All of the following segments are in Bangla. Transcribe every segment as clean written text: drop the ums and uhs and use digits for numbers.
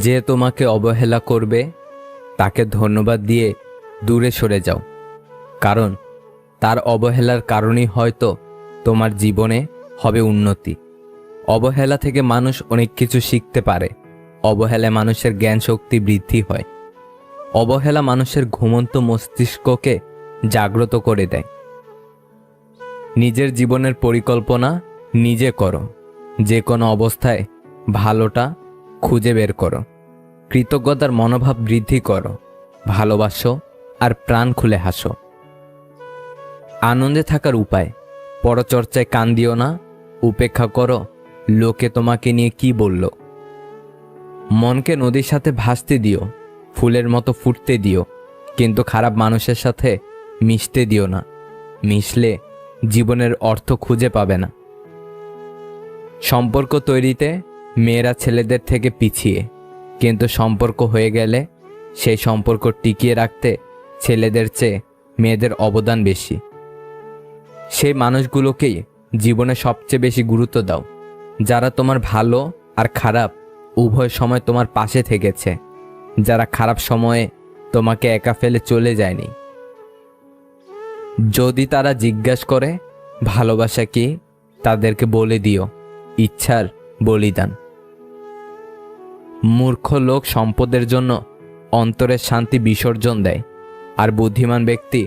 যে তোমাকে অবহেলা করবে তাকে ধন্যবাদ দিয়ে দূরে সরে যাও, কারণ তার অবহেলার কারণেই হয়তো তোমার জীবনে হবে উন্নতি। অবহেলা থেকে মানুষ অনেক কিছু শিখতে পারে। অবহেলায় মানুষের জ্ঞান শক্তি বৃদ্ধি হয়। অবহেলা মানুষের ঘুমন্ত মস্তিষ্ককে জাগ্রত করে দেয়। নিজের জীবনের পরিকল্পনা নিজে করো। যে কোনো অবস্থায় ভালোটা খুঁজে বের করো। কৃতজ্ঞতার মনোভাব বৃদ্ধি করো। ভালোবাসো আর প্রাণ খুলে হাসো। আনন্দে থাকার উপায়: পরচর্চায় কান দিও না। উপেক্ষা করো লোকে তোমাকে নিয়ে কি বলল। মনকে নদীর সাথে ভাসতে দিও, ফুলের মতো ফুটতে দিও, কিন্তু খারাপ মানুষের সাথে মিশতে দিও না। মিশলে জীবনের অর্থ খুঁজে পাবে না। সম্পর্ক তৈরিতে মেয়েরা ছেলেদের থেকে পিছিয়ে, কিন্তু সম্পর্ক হয়ে গেলে সেই সম্পর্ক টিকিয়ে রাখতে ছেলেদের চেয়ে মেয়েদের অবদান বেশি। সেই মানুষগুলোকেই জীবনে সবচেয়ে বেশি গুরুত্ব দাও, যারা তোমার ভালো আর খারাপ উভয় সময় তোমার পাশে থেকেছে, যারা খারাপ সময়ে তোমাকে একা ফেলে চলে যায়নি। যদি তারা জিজ্ঞাসা করে ভালোবাসা কি, তাদেরকে বলে দিও ইচ্ছার বলিদান। মূর্খ লোক সম্পদের জন্য অন্তরের শান্তি বিসর্জন দেয়, আর বুদ্ধিমান ব্যক্তি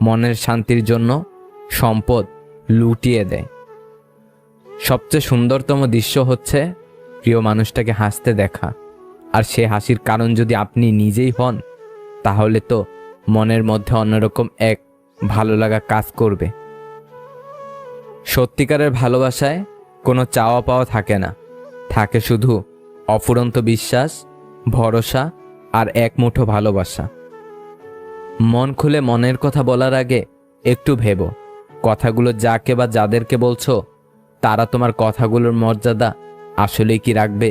মনের শান্তির জন্য সম্পদ লুটিয়ে দেয়। সবচেয়ে সুন্দরতম দৃশ্য হচ্ছে প্রিয় মানুষটাকে হাসতে দেখা, আর সে হাসির কারণ যদি আপনি নিজেই হন, তাহলে তো মনের মধ্যে অন্যরকম এক ভালো লাগা কাজ করবে। সত্যিকারের ভালোবাসায় কোনো চাওয়া পাওয়া থাকে না, থাকে শুধু অফুরন্ত বিশ্বাস, ভরসা আর এক মুঠো ভালোবাসা। মন খুলে মনের কথা বলার আগে একটু ভেবো, কথাগুলো যাকে বা যাদেরকে বলছো তারা তোমার কথাগুলোর মর্যাদা আসলেই কি রাখবে?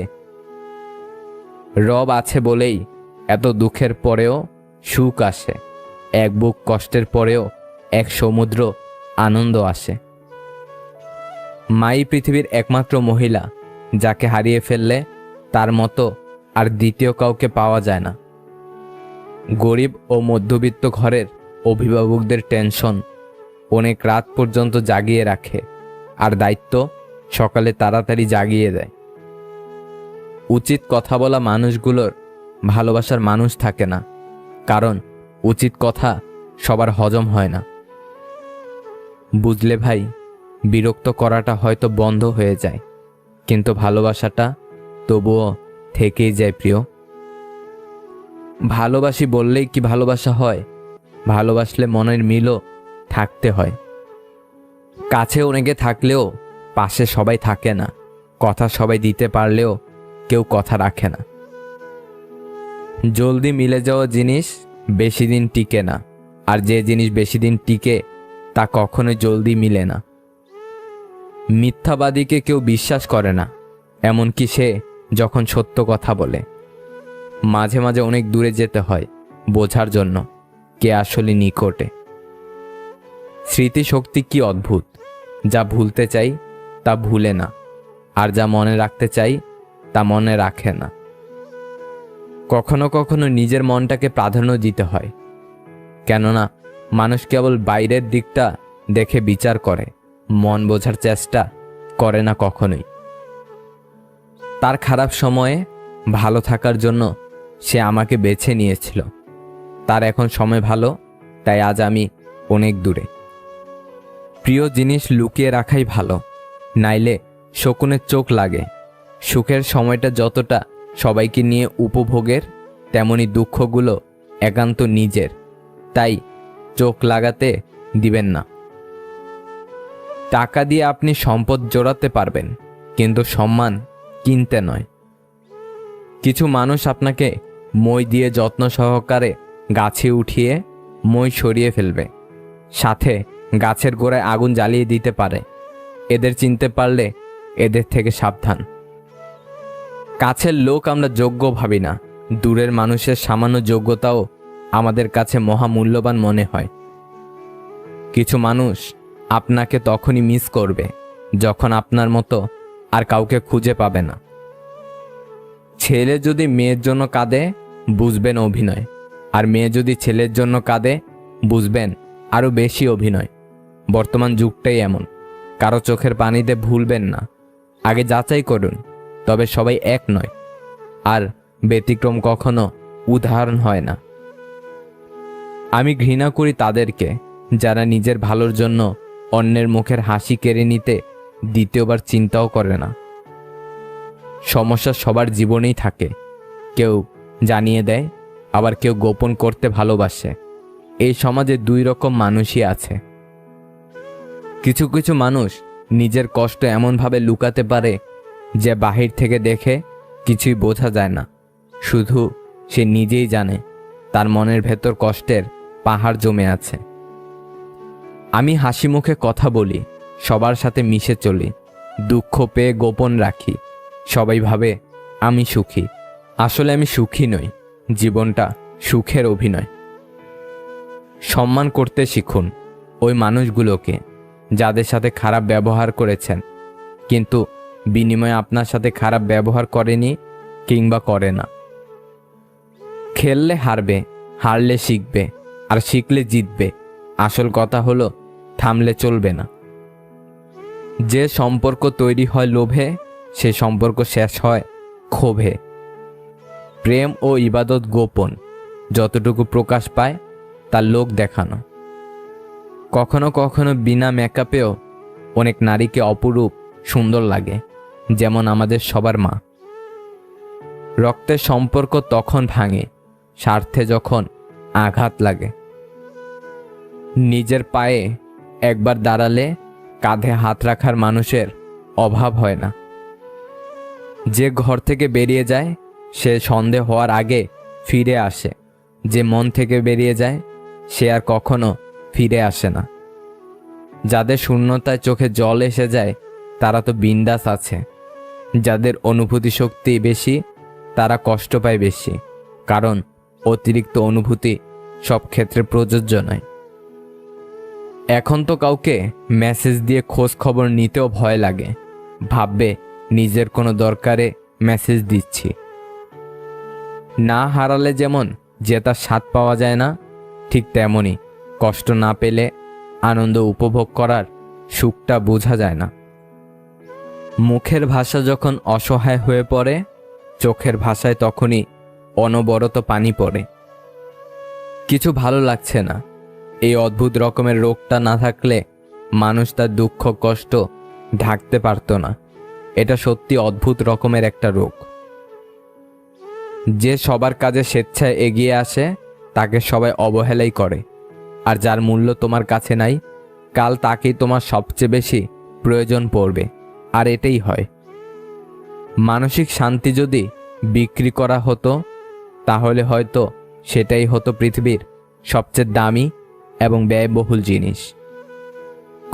রব আছে বলেই এত দুঃখের পরেও সুখ আসে, এক বুক কষ্টের পরেও এক সমুদ্র আনন্দ আসে। মাই পৃথিবীর একমাত্র মহিলা, যাকে হারিয়ে ফেললে তার মতো আর দ্বিতীয় কাউকে পাওয়া যায় না। গরিব ও মধ্যবিত্ত ঘরের অভিভাবকদের টেনশন অনেক রাত পর্যন্ত জাগিয়ে রাখে, আর দায়িত্ব সকালে তাড়াতাড়ি জাগিয়ে দেয়। উচিত কথা বলা মানুষগুলোর ভালোবাসার মানুষ থাকে না, কারণ উচিত কথা সবার হজম হয় না। বুঝলে ভাই, বিরক্ত করাটা হয়তো বন্ধ হয়ে যায়, কিন্তু ভালোবাসাটা তবুও থেকেই যায় প্রিয়। ভালোবাসি বললেই কি ভালোবাসা হয়? ভালোবাসলে মনের মিলও থাকতে হয়। কাছে অনেকে থাকলেও পাশে সবাই থাকে না। কথা সবাই দিতে পারলেও কেউ কথা রাখে না। জলদি মিলে যাওয়া জিনিস বেশি দিন টিকে না, আর যে জিনিস বেশি দিন টিকে তা কখনোই জলদি মিলে না। মিথ্যাবাদীকে কেউ বিশ্বাস করে না, এমনকি সে যখন সত্য কথা বলে। মাঝে মাঝে অনেক দূরে যেতে হয় বোঝার জন্য কে আসলে নিকটে। স্মৃতিশক্তি কি অদ্ভুত! যা ভুলতে চাই তা ভুলে না, আর যা মনে রাখতে চাই তা মনে রাখে না। কখনো কখনো নিজের মনটাকে প্রাধান্য দিতে হয়, কেননা মানুষ কেবল বাইরের দিকটা দেখে বিচার করে, মন বোঝার চেষ্টা করে না কখনোই। তার খারাপ সময়ে ভালো থাকার জন্য সে আমাকে বেছে নিয়েছিল। তার এখন সময় ভালো, তাই আজ আমি অনেক দূরে। প্রিয় জিনিস লুকিয়ে রাখাই ভালো, নাইলে শকুনের চোখ লাগে। সুখের সময়টা যতটা সবাইকে নিয়ে উপভোগের, তেমনি দুঃখগুলো একান্ত নিজের, তাই চোখ লাগাতে দিবেন না। টাকা দিয়ে আপনি সম্পদ জোড়াতে পারবেন, কিন্তু সম্মান কিনতে নয়। কিছু মানুষ আপনাকে মই দিয়ে যত্ন সহকারে গাছে উঠিয়ে মই সরিয়ে ফেলবে, সাথে গাছের গোড়ায় আগুন জ্বালিয়ে দিতে পারে। এদের চিনতে পারলে এদের থেকে সাবধান। কাছের লোক আমরা যোগ্য ভাবি না, দূরের মানুষের সামান্য যোগ্যতাও আমাদের কাছে মহামূল্যবান মনে হয়। কিছু মানুষ আপনাকে তখনই মিস করবে যখন আপনার মতো আর কাউকে খুঁজে পাবে না। ছেলে যদি মেয়ের জন্য কাঁদে বুঝবেন অভিনয়, আর মেয়ে যদি ছেলের জন্য কাঁদে বুঝবেন আরও বেশি অভিনয়। বর্তমান যুগটাই এমন। কারো চোখের পানিতে ভুলবেন না, আগে যাচাই করুন। তবে সবাই এক নয়, আর ব্যতিক্রম কখনো উদাহরণ হয় না। আমি ঘৃণা করি তাদেরকে যারা নিজের ভালোর জন্য অন্যের মুখের হাসি কেড়ে নিতে দ্বিতীয়বার চিন্তাও করে না। সমস্যা সবার জীবনেই থাকে, কেউ জানিয়ে দেয়, আবার কেউ গোপন করতে ভালোবাসে। এই সমাজে দুই রকম মানুষই আছে। কিছু কিছু মানুষ নিজের কষ্ট এমনভাবে লুকাতে পারে যে বাহির থেকে দেখে কিছুই বোঝা যায় না, শুধু সে নিজেই জানে তার মনের ভেতর কষ্টের পাহাড় জমে আছে। আমি হাসি মুখে কথা বলি, সবার সাথে মিশে চলি, দুঃখ পেয়ে গোপন রাখি। সবাই ভাবে আমি সুখী, আসলে আমি সুখী নই। জীবনটা সুখের অভিনয়। সম্মান করতে শিখুন ওই মানুষগুলোকে যাদের সাথে খারাপ ব্যবহার করেছেন, কিন্তু বিনিময়ে আপনার সাথে খারাপ ব্যবহার করেনি কিংবা করে না। খেললে হারবে, হারলে শিখবে, আর শিখলে জিতবে। আসল কথা হলো থামলে চলবে না। যে সম্পর্ক তৈরি হয় লোভে, সে সম্পর্ক শেষ হয় ক্ষোভে। প্রেম ও ইবাদত গোপন, যতটুকু প্রকাশ পায় তার লোক দেখানো। কখনো কখনো বিনা মেকআপেও অনেক নারীকে অপরূপ সুন্দর লাগে, যেমন আমাদের সবার মা। রক্তের সম্পর্ক তখন ভাঙে স্বার্থে যখন আঘাত লাগে। নিজের পায়ে একবার দাঁড়ালে কাঁধে হাত রাখার মানুষের অভাব হয় না। যে ঘর থেকে বেরিয়ে যায় সে সন্দেহ হওয়ার আগে ফিরে আসে, যে মন থেকে বেরিয়ে যায় সে আর কখনো ফিরে আসে না। যাদের শূন্যতায় চোখে জল এসে যায় তারা তো বিন্দাস আছে। যাদের অনুভূতি শক্তি বেশি তারা কষ্ট পায় বেশি, কারণ অতিরিক্ত অনুভূতি সব ক্ষেত্রে প্রযোজ্য নয়। এখন তো কাউকে মেসেজ দিয়ে খোঁজ খবর নিতেও ভয় লাগে, ভাববে নিজের কোনো দরকারে মেসেজ দিচ্ছি। না হারালে যেমন জেতার স্বাদ পাওয়া যায় না, ঠিক তেমনই কষ্ট না পেলে আনন্দ উপভোগ করার সুখটা বোঝা যায় না। মুখের ভাষা যখন অসহায় হয়ে পড়ে, চোখের ভাষায় তখনই অনবরত পানি পড়ে। কিছু ভালো লাগছে না, এই অদ্ভুত রকমের রোগটা না থাকলে মানুষ তার দুঃখ কষ্ট ঢাকতে পারত না। এটা সত্যি অদ্ভুত রকমের একটা রোগ। যে সবার কাজে স্বেচ্ছায় এগিয়ে আসে তাকে সবাই অবহেলাই করে, আর যার মূল্য তোমার কাছে নাই কাল তাকেই তোমার সবচেয়ে বেশি প্রয়োজন পড়বে। আর এটাই হয়। মানসিক শান্তি যদি বিক্রি করা হতো তাহলে হয়তো সেটাই হতো পৃথিবীর সবচেয়ে দামি এবং ব্যয়বহুল জিনিস।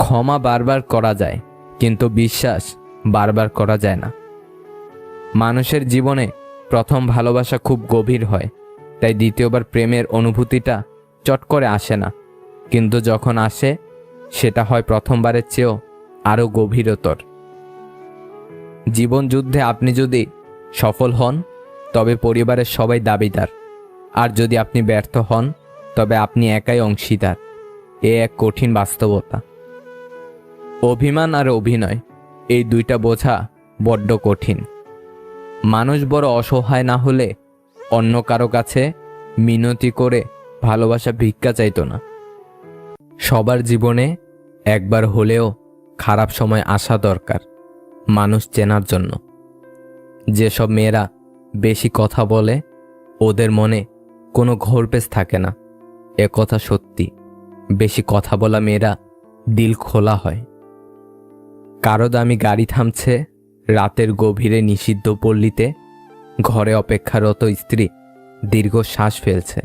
ক্ষমা বারবার করা যায়, কিন্তু বিশ্বাস বারবার করা যায় না। মানুষের জীবনে প্রথম ভালোবাসা খুব গভীর হয়, তাই দ্বিতীয়বার প্রেমের অনুভূতিটা চট করে আসে না, কিন্তু যখন আসে সেটা হয় প্রথমবারের চেয়েও আরও গভীরতর। জীবন যুদ্ধে আপনি যদি সফল হন তবে পরিবারের সবাই দাবিদার, আর যদি আপনি ব্যর্থ হন তবে আপনি একাই অংশীদার। এ এক কঠিন বাস্তবতা। অভিমান আর অভিনয় এই দুইটা বোঝা বড্ড কঠিন। মানুষ বড় অসহায় না হলে অন্য কারো কাছে মিনতি করে ভালোবাসা ভিক্ষা চাইতো না। সবার জীবনে একবার হলেও খারাপ সময় আসা দরকার মানুষ চেনার জন্য। যেসব মেয়েরা বেশি কথা বলে ওদের মনে কোনো ঘোরপেশ থাকে না, এ কথা সত্যি। বেশি কথা বলা মেয়েরা দিল খোলা হয়। কারো দামি গাড়ি থামছে রাতের গভীরে নিষিদ্ধ পল্লীতে, ঘরে অপেক্ষারত স্ত্রী দীর্ঘ শ্বাস ফেলছে।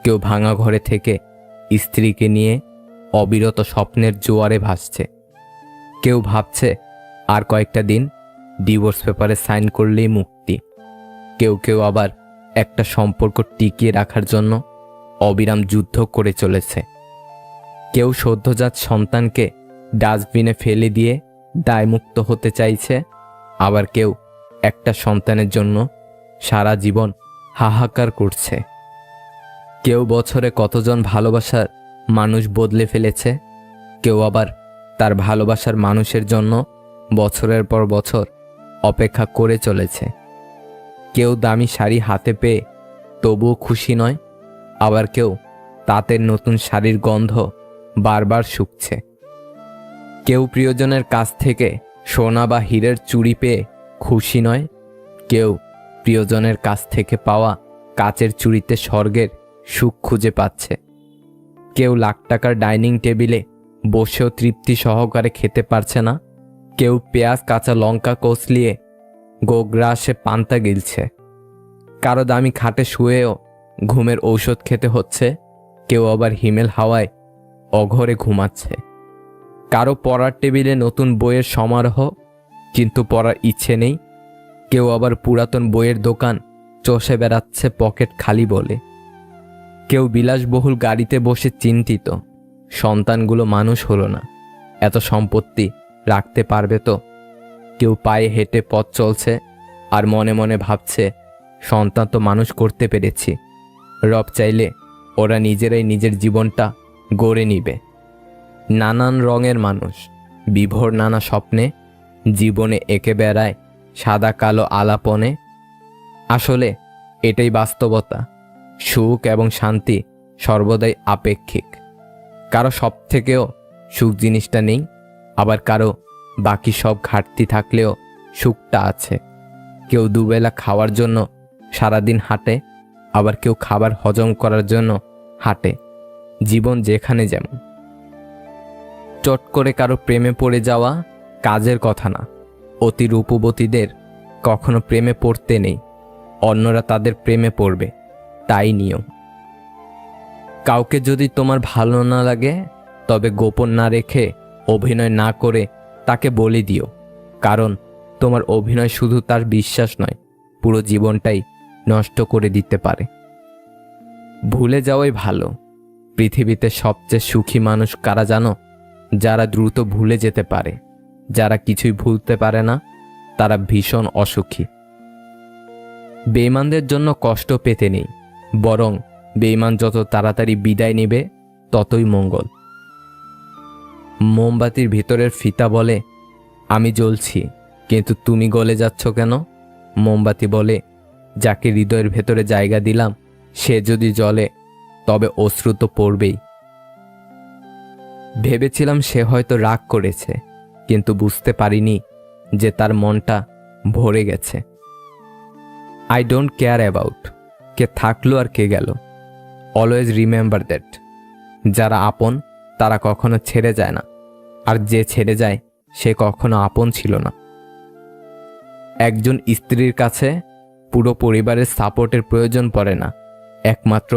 কেউ ভাঙা ঘরে থেকে স্ত্রীকে নিয়ে অবিরত স্বপ্নের জোয়ারে ভাসছে। কেউ ভাবছে আর কয়েকটা দিন ডিভোর্স পেপারে সাইন করলেই মুক্তি। কেউ কেউ আবার একটা সম্পর্ক টিকিয়ে রাখার জন্য অবিরাম যুদ্ধ করে চলেছে। কেউ সদ্যজাত সন্তানকে ডাস্টবিনে ফেলে দিয়ে দায়মুক্ত হতে চাইছে, আবার কেউ একটা সন্তানের জন্য সারা জীবন হাহাকার করছে। কেউ বছরে কতজন ভালোবাসার মানুষ বদলে ফেলেছে, কেউ আবার তার ভালোবাসার মানুষের জন্য বছরের পর বছর অপেক্ষা করে চলেছে। কেউ দামি শাড়ি হাতে পেয়ে তবুও খুশি নয়, আবার কেউ তাঁতের নতুন শাড়ির গন্ধ বারবার শুকছে। কেউ প্রিয়জনের কাছ থেকে সোনা বা হীরের চুড়ি পেয়ে খুশি নয়, কেউ প্রিয়জনের কাছ থেকে পাওয়া কাচের চুড়িতে স্বর্গের সুখ খুঁজে পাচ্ছে। কেউ লাখ টাকার ডাইনিং টেবিলে বসেও তৃপ্তি সহকারে খেতে পারছে না, কেউ পেঁয়াজ কাঁচা লঙ্কা কষলিয়ে গোগ্রাসে পান্তা গিলছে। কারো দামি খাটে শুয়েও ঘুমের ঔষধ খেতে হচ্ছে, কেউ আবার হিমেল হাওয়ায় অঘরে ঘুমাচ্ছে। কারো পড়ার টেবিলে নতুন বইয়ের সমারোহ, কিন্তু পড়ার ইচ্ছে নেই, কেউ আবার পুরাতন বইয়ের দোকান চষে বেড়াচ্ছে পকেট খালি বলে। কেউ বিলাসবহুল গাড়িতে বসে চিন্তিত, সন্তানগুলো মানুষ হলো না, এত সম্পত্তি রাখতে পারবে তো। কেউ পায়ে হেঁটে পথ চলছে আর মনে মনে ভাবছে, সন্তান তো মানুষ করতে পেরেছি, রব চাইলে ওরা নিজেরাই নিজের জীবনটা গড়ে নিবে। নানান রঙের মানুষ বিভোর নানা স্বপ্নে, জীবনে এঁকে বেড়ায় সাদা কালো আলাপনে। আসলে এটাই বাস্তবতা, সুখ এবং শান্তি সর্বদাই আপেক্ষিক। কারো সব থেকেও সুখ জিনিসটা নেই, আবার কারো বাকি সব ঘাটতি থাকলেও সুখটা আছে। কেউ দুবেলা খাওয়ার জন্য সারাদিন হাঁটে, আবার কেউ খাবার হজম করার জন্য হাঁটে। জীবন যেখানে যেমন। চট করে কারো প্রেমে পড়ে যাওয়া কাজের কথা না, অতি রূপবতীদের কখনো প্রেমে পড়তে নেই, অন্যরা তাদের প্রেমে পড়বে, তাই নিয়ম। কাউকে যদি তোমার ভালো না লাগে, তবে গোপন না রেখে অভিনয় না করে তাকে বলে দিও, কারণ তোমার অভিনয় শুধু তার বিশ্বাস নয়, পুরো জীবনটাই নষ্ট করে দিতে পারে। ভুলে যাওয়াই ভালো। পৃথিবীতে সবচেয়ে সুখী মানুষ কারা জানো? যারা দ্রুত ভুলে যেতে পারে। যারা কিছুই ভুলতে পারে না, তারা ভীষণ অসুখী। বেঈমানদের জন্য কষ্ট পেতে নেই, বরং বেঈমান যত তাড়াতাড়ি বিদায় নেবে ততই মঙ্গল। মোমবাতির ভিতরের ফিতা বলে, আমি জ্বলছি, কিন্তু তুমি গলে যাচ্ছ কেন? মোমবাতি বলে, যাকে হৃদয়ের ভেতরে জায়গা দিলাম সে যদি জ্বলে, তবে অশ্রু তো পড়বেই। ভেবেছিলাম সে হয়তো রাগ করেছে, কিন্তু বুঝতে পারিনি যে তার মনটা ভরে গেছে। আই ডোন্ট কেয়ার অ্যাবাউট কে থাকলো আর কে গেল, অলওয়েজ রিমেম্বার দ্যাট যারা আপন তারা কখনো ছেড়ে যায় না, আর যে ছেড়ে যায় সে কখনো আপন ছিল না। একজন স্ত্রীর কাছে পুরো পরিবারের সাপোর্টের প্রয়োজন পড়ে না, একমাত্র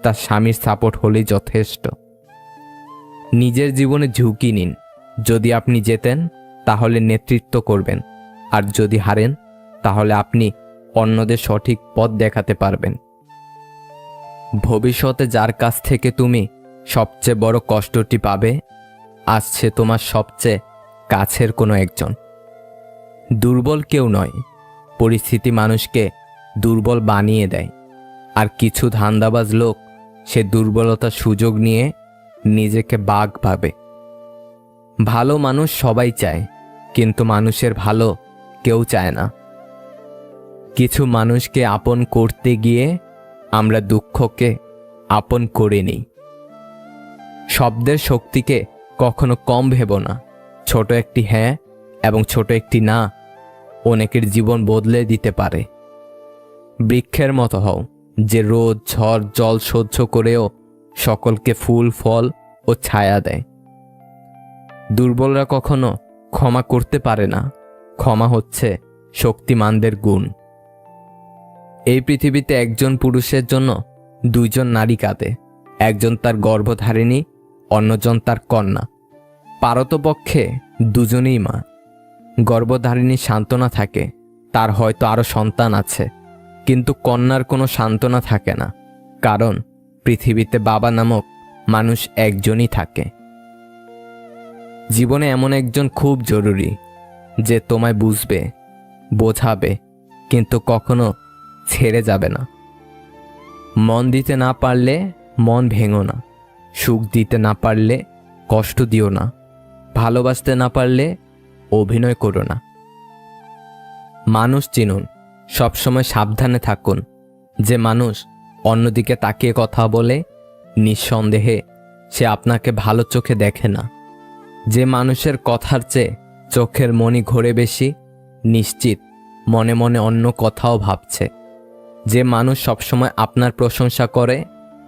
তার স্বামীর সাপোর্ট হলেই যথেষ্ট। নিজের জীবনে ঝুঁকি নিন। যদি আপনি জেতেন তাহলে নেতৃত্ব করবেন, আর যদি হারেন তাহলে আপনি অন্যদের সঠিক পথ দেখাতে পারবেন। ভবিষ্যতে যার কাছ থেকে তুমি সবচেয়ে বড় কষ্টটি পাবে, আসছে তোমার সবচেয়ে কাছের কোনো একজন। দুর্বল কেউ নয়, পরিস্থিতি মানুষকে দুর্বল বানিয়ে দেয়। আর কিছু ধান্দাবাজ লোক সে দুর্বলতার সুযোগ নিয়ে নিজেকে বাঘ ভাবে। ভালো মানুষ সবাই চায়, কিন্তু মানুষের ভালো কেউ চায় না। কিছু মানুষকে আপন করতে গিয়ে আমরা দুঃখকে আপন করে নিই। শব্দের শক্তিকে কখনো কম ভেবো না। ছোট একটি হ্যাঁ এবং ছোট একটি না অনেকের জীবন বদলে দিতে পারে। বৃক্ষের মতো হও, যে রোদ ঝড় জল সহ্য করেও সকলকে ফুল ফল ও ছায়া দেয়। দুর্বলরা কখনো ক্ষমা করতে পারে না, ক্ষমা হচ্ছে শক্তিমানদের গুণ। এই পৃথিবীতে একজন পুরুষের জন্য দুইজন নারী কাঁদে, একজন তার গর্ভধারিণী, অন্যজন তার কন্যা। পারতপক্ষে দুজনেই মা। গর্ভধারিণী সান্ত্বনা থাকে, তার হয়তো আরও সন্তান আছে, কিন্তু কন্যার কোনো সান্ত্বনা থাকে না, কারণ পৃথিবীতে বাবা নামক মানুষ একজনই থাকে। জীবনে এমন একজন খুব জরুরি, যে তোমায় বুঝবে, বোঝাবে, কিন্তু কখনো ছেড়ে যাবে না। মন দিতে না পারলে মন ভেঙো না, সুখ দিতে না পারলে কষ্ট দিও না, ভালোবাসতে না পারলে অভিনয় করো না। মানুষ চিনুন, সবসময় সাবধানে থাকুন। যে মানুষ অন্যদিকে তাকিয়ে কথা বলে, নিঃসন্দেহে সে আপনাকে ভালো চোখে দেখে না। যে মানুষের কথার চেয়ে চোখের মনি ঘোরে বেশি, নিশ্চিত মনে মনে অন্য কথাও ভাবছে। যে মানুষ সবসময় আপনার প্রশংসা করে,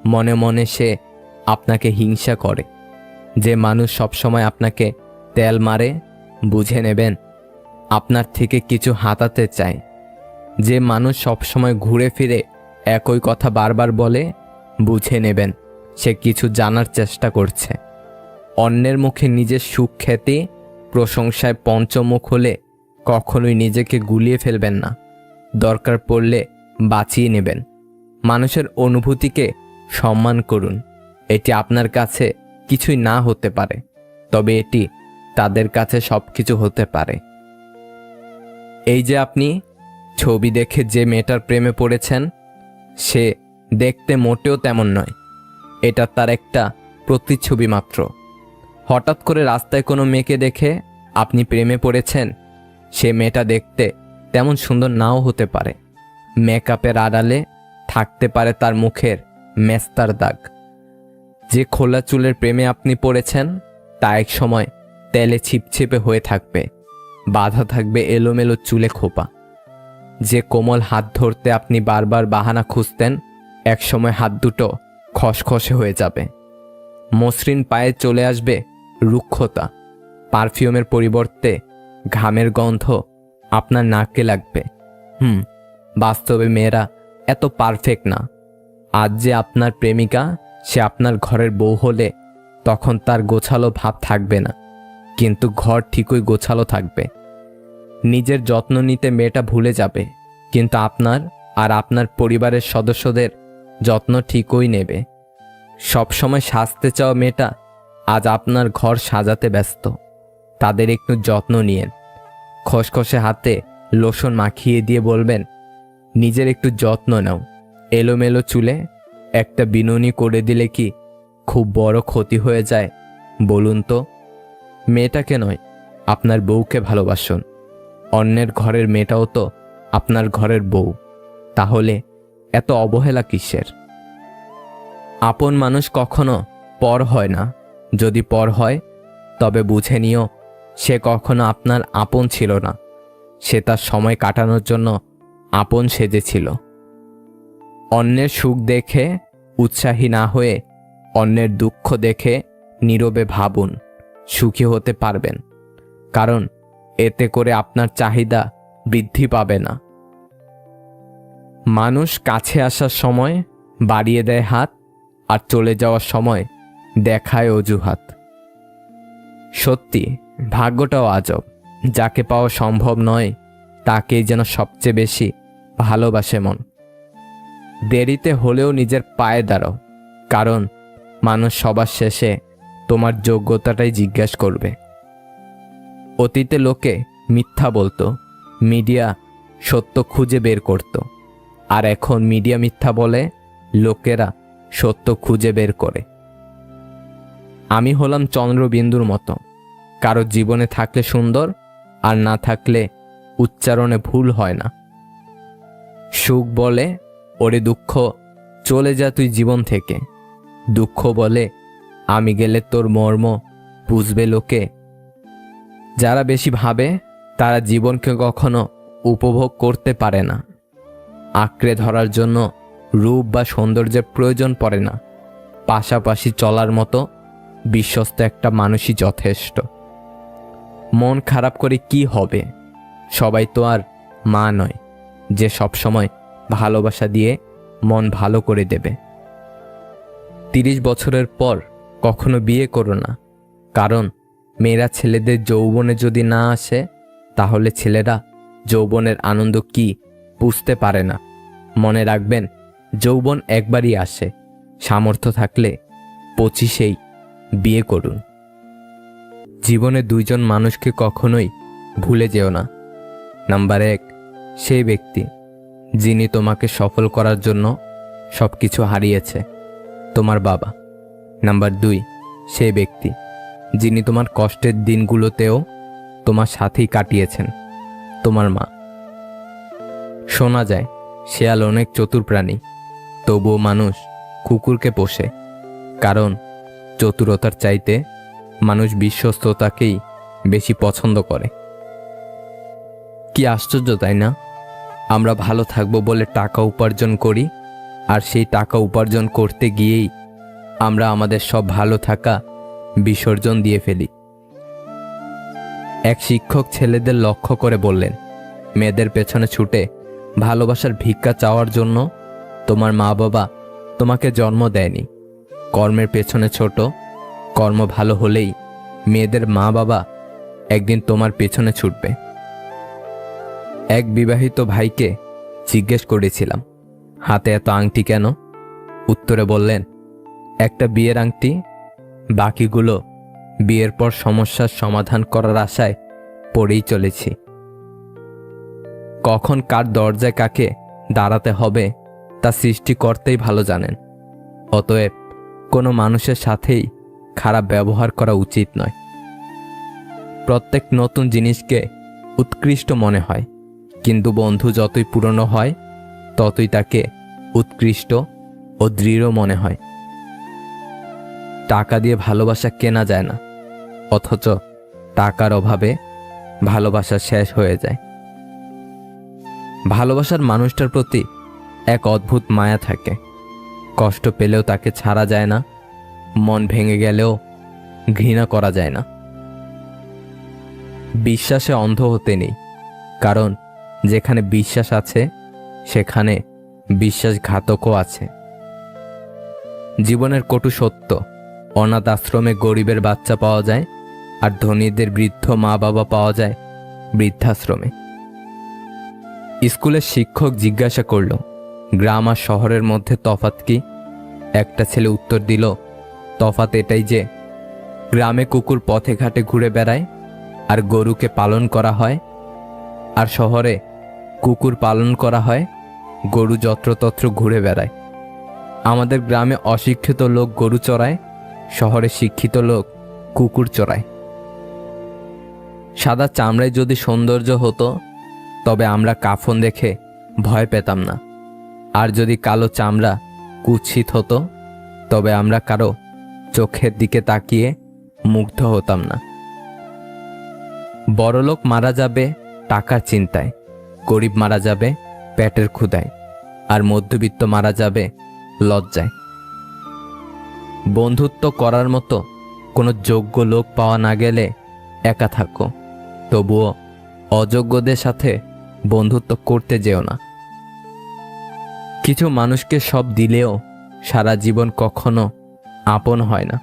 মনে মনে সে আপনাকে হিংসা করে। যে মানুষ সবসময় আপনাকে তেল মারে, বুঝে নেবেন আপনার থেকে কিছু হাতাতে চায়। যে মানুষ সবসময় ঘুরে ফিরে একই কথা বারবার বলে, বুঝে নেবেন সে কিছু জানার চেষ্টা করছে। অন্যের মুখে নিজের সুখ খ্যাতি প্রশংসায় পঞ্চমুখ হলে কখনোই নিজেকে গুলিয়ে ফেলবেন না, দরকার পড়লে বাঁচিয়ে নেবেন। মানুষের অনুভূতিকে সম্মান করুন। এটি আপনার কাছে কিছুই না হতে পারে, তবে এটি তাদের কাছে সব কিছু হতে পারে। এই যে আপনি ছবি দেখে যে মেয়েটার প্রেমে পড়েছেন, সে দেখতে মোটেও তেমন নয়। এটা তার একটা প্রতিচ্ছবি মাত্র। হঠাৎ করে রাস্তায় কোনো মেয়েকে দেখে আপনি প্রেমে পড়েছেন, সে মেয়েটা দেখতে তেমন সুন্দর নাও হতে পারে। মেকআপের আড়ালে থাকতে পারে তার মুখের মেস্তার দাগ। যে খোলা চুলের প্রেমে আপনি পড়েছেন, তা এক সময় তেলে ছিপছিপে হয়ে থাকবে, বাঁধা থাকবে এলোমেলো চুলে খোপা। যে কোমল হাত ধরতে আপনি বারবার বাহানা খুঁজতেন, এক সময় হাত দুটো খসখসে হয়ে যাবে। মসৃণ পায়ে চলে আসবে রুক্ষতা। পারফিউমের পরিবর্তে ঘামের গন্ধ আপনার নাকে লাগবে। বাস্তবে মেয়েরা এত পারফেক্ট না। আজ যে আপনার প্রেমিকা, সে আপনার ঘরের বউ হলে তখন তার গোছালো ভাব থাকবে না, কিন্তু ঘর ঠিকই গোছালো থাকবে। নিজের যত্ন নিতে মেয়েটা ভুলে যাবে, কিন্তু আপনার আর আপনার পরিবারের সদস্যদের যত্ন ঠিকই নেবে। সবসময় সাজতে চাওয়া মেয়েটা আজ আপনার ঘর সাজাতে ব্যস্ত। তাদের একটু যত্ন নিয়েন। খসখসে হাতে লোশন মাখিয়ে দিয়ে বলবেন, নিজের একটু যত্ন নাও। এলোমেলো চুলে একটা বিনুনি করে দিলে কি খুব বড় ক্ষতি হয়ে যায় বলুন তো? মেয়েটাকে নয়, আপনার বউকে ভালোবাসুন। অন্যের ঘরের মেয়েটাও তো আপনার ঘরের বউ, তাহলে এত অবহেলা কিসের? আপন মানুষ কখনো পর হয় না। যদি পর হয় তবে বুঝে নিও সে কখনো আপনার আপন ছিল না, সে তার সময় কাটানোর জন্য আপন সেজেছিল। অন্যের সুখ দেখে উৎসাহী না হয়ে অন্যের দুঃখ দেখে নীরবে ভাবুন, সুখী হতে পারবেন। কারণ এতে করে আপনার চাহিদা বৃদ্ধি পাবে না। মানুষ কাছে আসার সময় বাড়িয়ে দেয় হাত, আর চলে যাওয়ার সময় দেখায় অজুহাত। সত্যি ভাগ্যটাও আজব। যাকে পাওয়া সম্ভব নয়, তাকেই যেন সবচেয়ে বেশি ভালোবাসে মন। দেরিতে হলেও নিজের পায়ে দাঁড়াও, কারণ মানুষ সবার শেষে তোমার যোগ্যতাটাই জিজ্ঞেস করবে। অতীতে লোকে মিথ্যা বলতো, মিডিয়া সত্য খুঁজে বের করত। আর এখন মিডিয়া মিথ্যা বলে, লোকেরা সত্য খুঁজে বের করে। আমি হলাম চন্দ্রবিন্দুর মতো, কারো জীবনে থাকলে সুন্দর, আর না থাকলে উচ্চারণে ভুল হয় না। সুখ বলে, ওরে দুঃখ চলে যা তুই জীবন থেকে। দুঃখ বলে, আমি গেলে তোর মর্ম বুঝবে লোকে। যারা বেশি ভাবে তারা জীবনকে কখনো উপভোগ করতে পারে না। আঁকড়ে ধরার জন্য রূপ বা সৌন্দর্যের প্রয়োজন পড়ে না, পাশাপাশি চলার মতো বিশ্বস্ত একটা মানুষই যথেষ্ট। মন খারাপ করে কি হবে? সবাই তো আর মা নয় যে সবসময় ভালোবাসা দিয়ে মন ভালো করে দেবে। 30 বছরের পর কখনো বিয়ে করো না, কারণ মেয়েরা ছেলেদের যৌবনে যদি না আসে, তাহলে ছেলেরা যৌবনের আনন্দ কি বুঝতে পারে না। মনে রাখবেন, যৌবন একবারই আসে। সামর্থ্য থাকলে 25-এই বিয়ে করুন। জীবনে দুইজন মানুষকে কখনোই ভুলে যেও না। নাম্বার 1, সেই ব্যক্তি যিনি তোমাকে সফল করার জন্য সব কিছু হারিয়েছে, তোমার বাবা। নাম্বার 2, সেই ব্যক্তি যিনি তোমার কষ্টের দিনগুলোতেও তোমার সাথেই কাটিয়েছেন, তোমার মা। শোনা যায় শেয়াল অনেক চতুর প্রাণী, তবুও মানুষ কুকুরকে পোষে, কারণ চতুরতার চাইতে মানুষ বিশ্বস্ততাকেই বেশি পছন্দ করে। কি আশ্চর্য, তাই না? আমরা ভালো থাকবো বলে টাকা উপার্জন করি, আর সেই টাকা উপার্জন করতে গিয়েই আমরা আমাদের সব ভালো থাকা বিসর্জন দিয়ে ফেলি। এক শিক্ষক ছেলেদের লক্ষ্য করে বললেন, মেয়েদের পেছনে ছুটে ভালোবাসার ভিক্ষা চাওয়ার জন্য তোমার মা বাবা তোমাকে জন্ম দেয়নি। কর্মের পেছনে ছোট, কর্ম ভালো হলেই মেয়েদের মা বাবা একদিন তোমার পেছনে ছুটবে। এক বিবাহিত ভাইকে জিজ্ঞেস করেছিলাম, হাতে এত আংটি কেন? উত্তরে বললেন, একটা বিয়ের আংটি, বাকিগুলো বিয়ের পর সমস্যার সমাধান করার আশায় পড়েই চলেছি। কখন কার দরজায় কাকে দাঁড়াতে হবে তা সৃষ্টিকর্তাই ভালো জানেন। অতএব কোনো মানুষের সাথেই খারাপ ব্যবহার করা উচিত নয়। প্রত্যেক নতুন জিনিসকে উৎকৃষ্ট মনে হয়, কিন্তু বন্ধু যতই পুরনো হয় ততই তাকে উৎকৃষ্ট ও দৃঢ় মনে হয়। টাকা দিয়ে ভালোবাসা কেনা যায় না, অথচ টাকার অভাবে ভালোবাসা শেষ হয়ে যায়। ভালোবাসার মানুষটার প্রতি এক অদ্ভুত মায়া থাকে। কষ্ট পেলেও তাকে ছাড়া যায় না, মন ভেঙে গেলেও ঘৃণা করা যায় না। বিশ্বাসে অন্ধ হতে নেই, কারণ যেখানে বিশ্বাস আছে সেখানে বিশ্বাসঘাতকও আছে। জীবনের কটু সত্য, অনাথ আশ্রমে গরিবের বাচ্চা পাওয়া যায়, আর ধনীদের বৃদ্ধ মা বাবা পাওয়া যায় বৃদ্ধাশ্রমে। স্কুলের শিক্ষক জিজ্ঞাসা করল, গ্রাম আর শহরের মধ্যে তফাৎ কি? একটা ছেলে উত্তর দিল, তফাৎ এটাই যে গ্রামে কুকুর পথে ঘাটে ঘুরে বেড়ায় আর গরুকে পালন করা হয়, আর শহরে কুকুর পালন করা হয়, গরু যত্রতত্র ঘুরে বেড়ায়। আমাদের গ্রামে অশিক্ষিত লোক গরু চড়ায়, শহরে শিক্ষিত লোক কুকুর চড়ায়। সাদা চামড়ায় যদি সৌন্দর্য হতো তবে আমরা কাফন দেখে ভয় পেতাম না, আর যদি কালো চামড়া কুৎসিত হতো তবে আমরা কারো চোখের দিকে তাকিয়ে মুগ্ধ হতাম না। বড়লোক মারা যাবে টাকার চিন্তায়, গরিব মারা যাবে পেটের ক্ষুধায়, আর মধ্যবিত্ত মারা যাবে লজ্জায়। বন্ধুত্ব করার মতো কোনো যোগ্য লোক পাওয়া না গেলে একা থাকো, তবুও অযোগ্যদের সাথে বন্ধুত্ব করতে যেও না। কিছু মানুষকে সব দিলেও সারা জীবন কখনো আপন হয় না।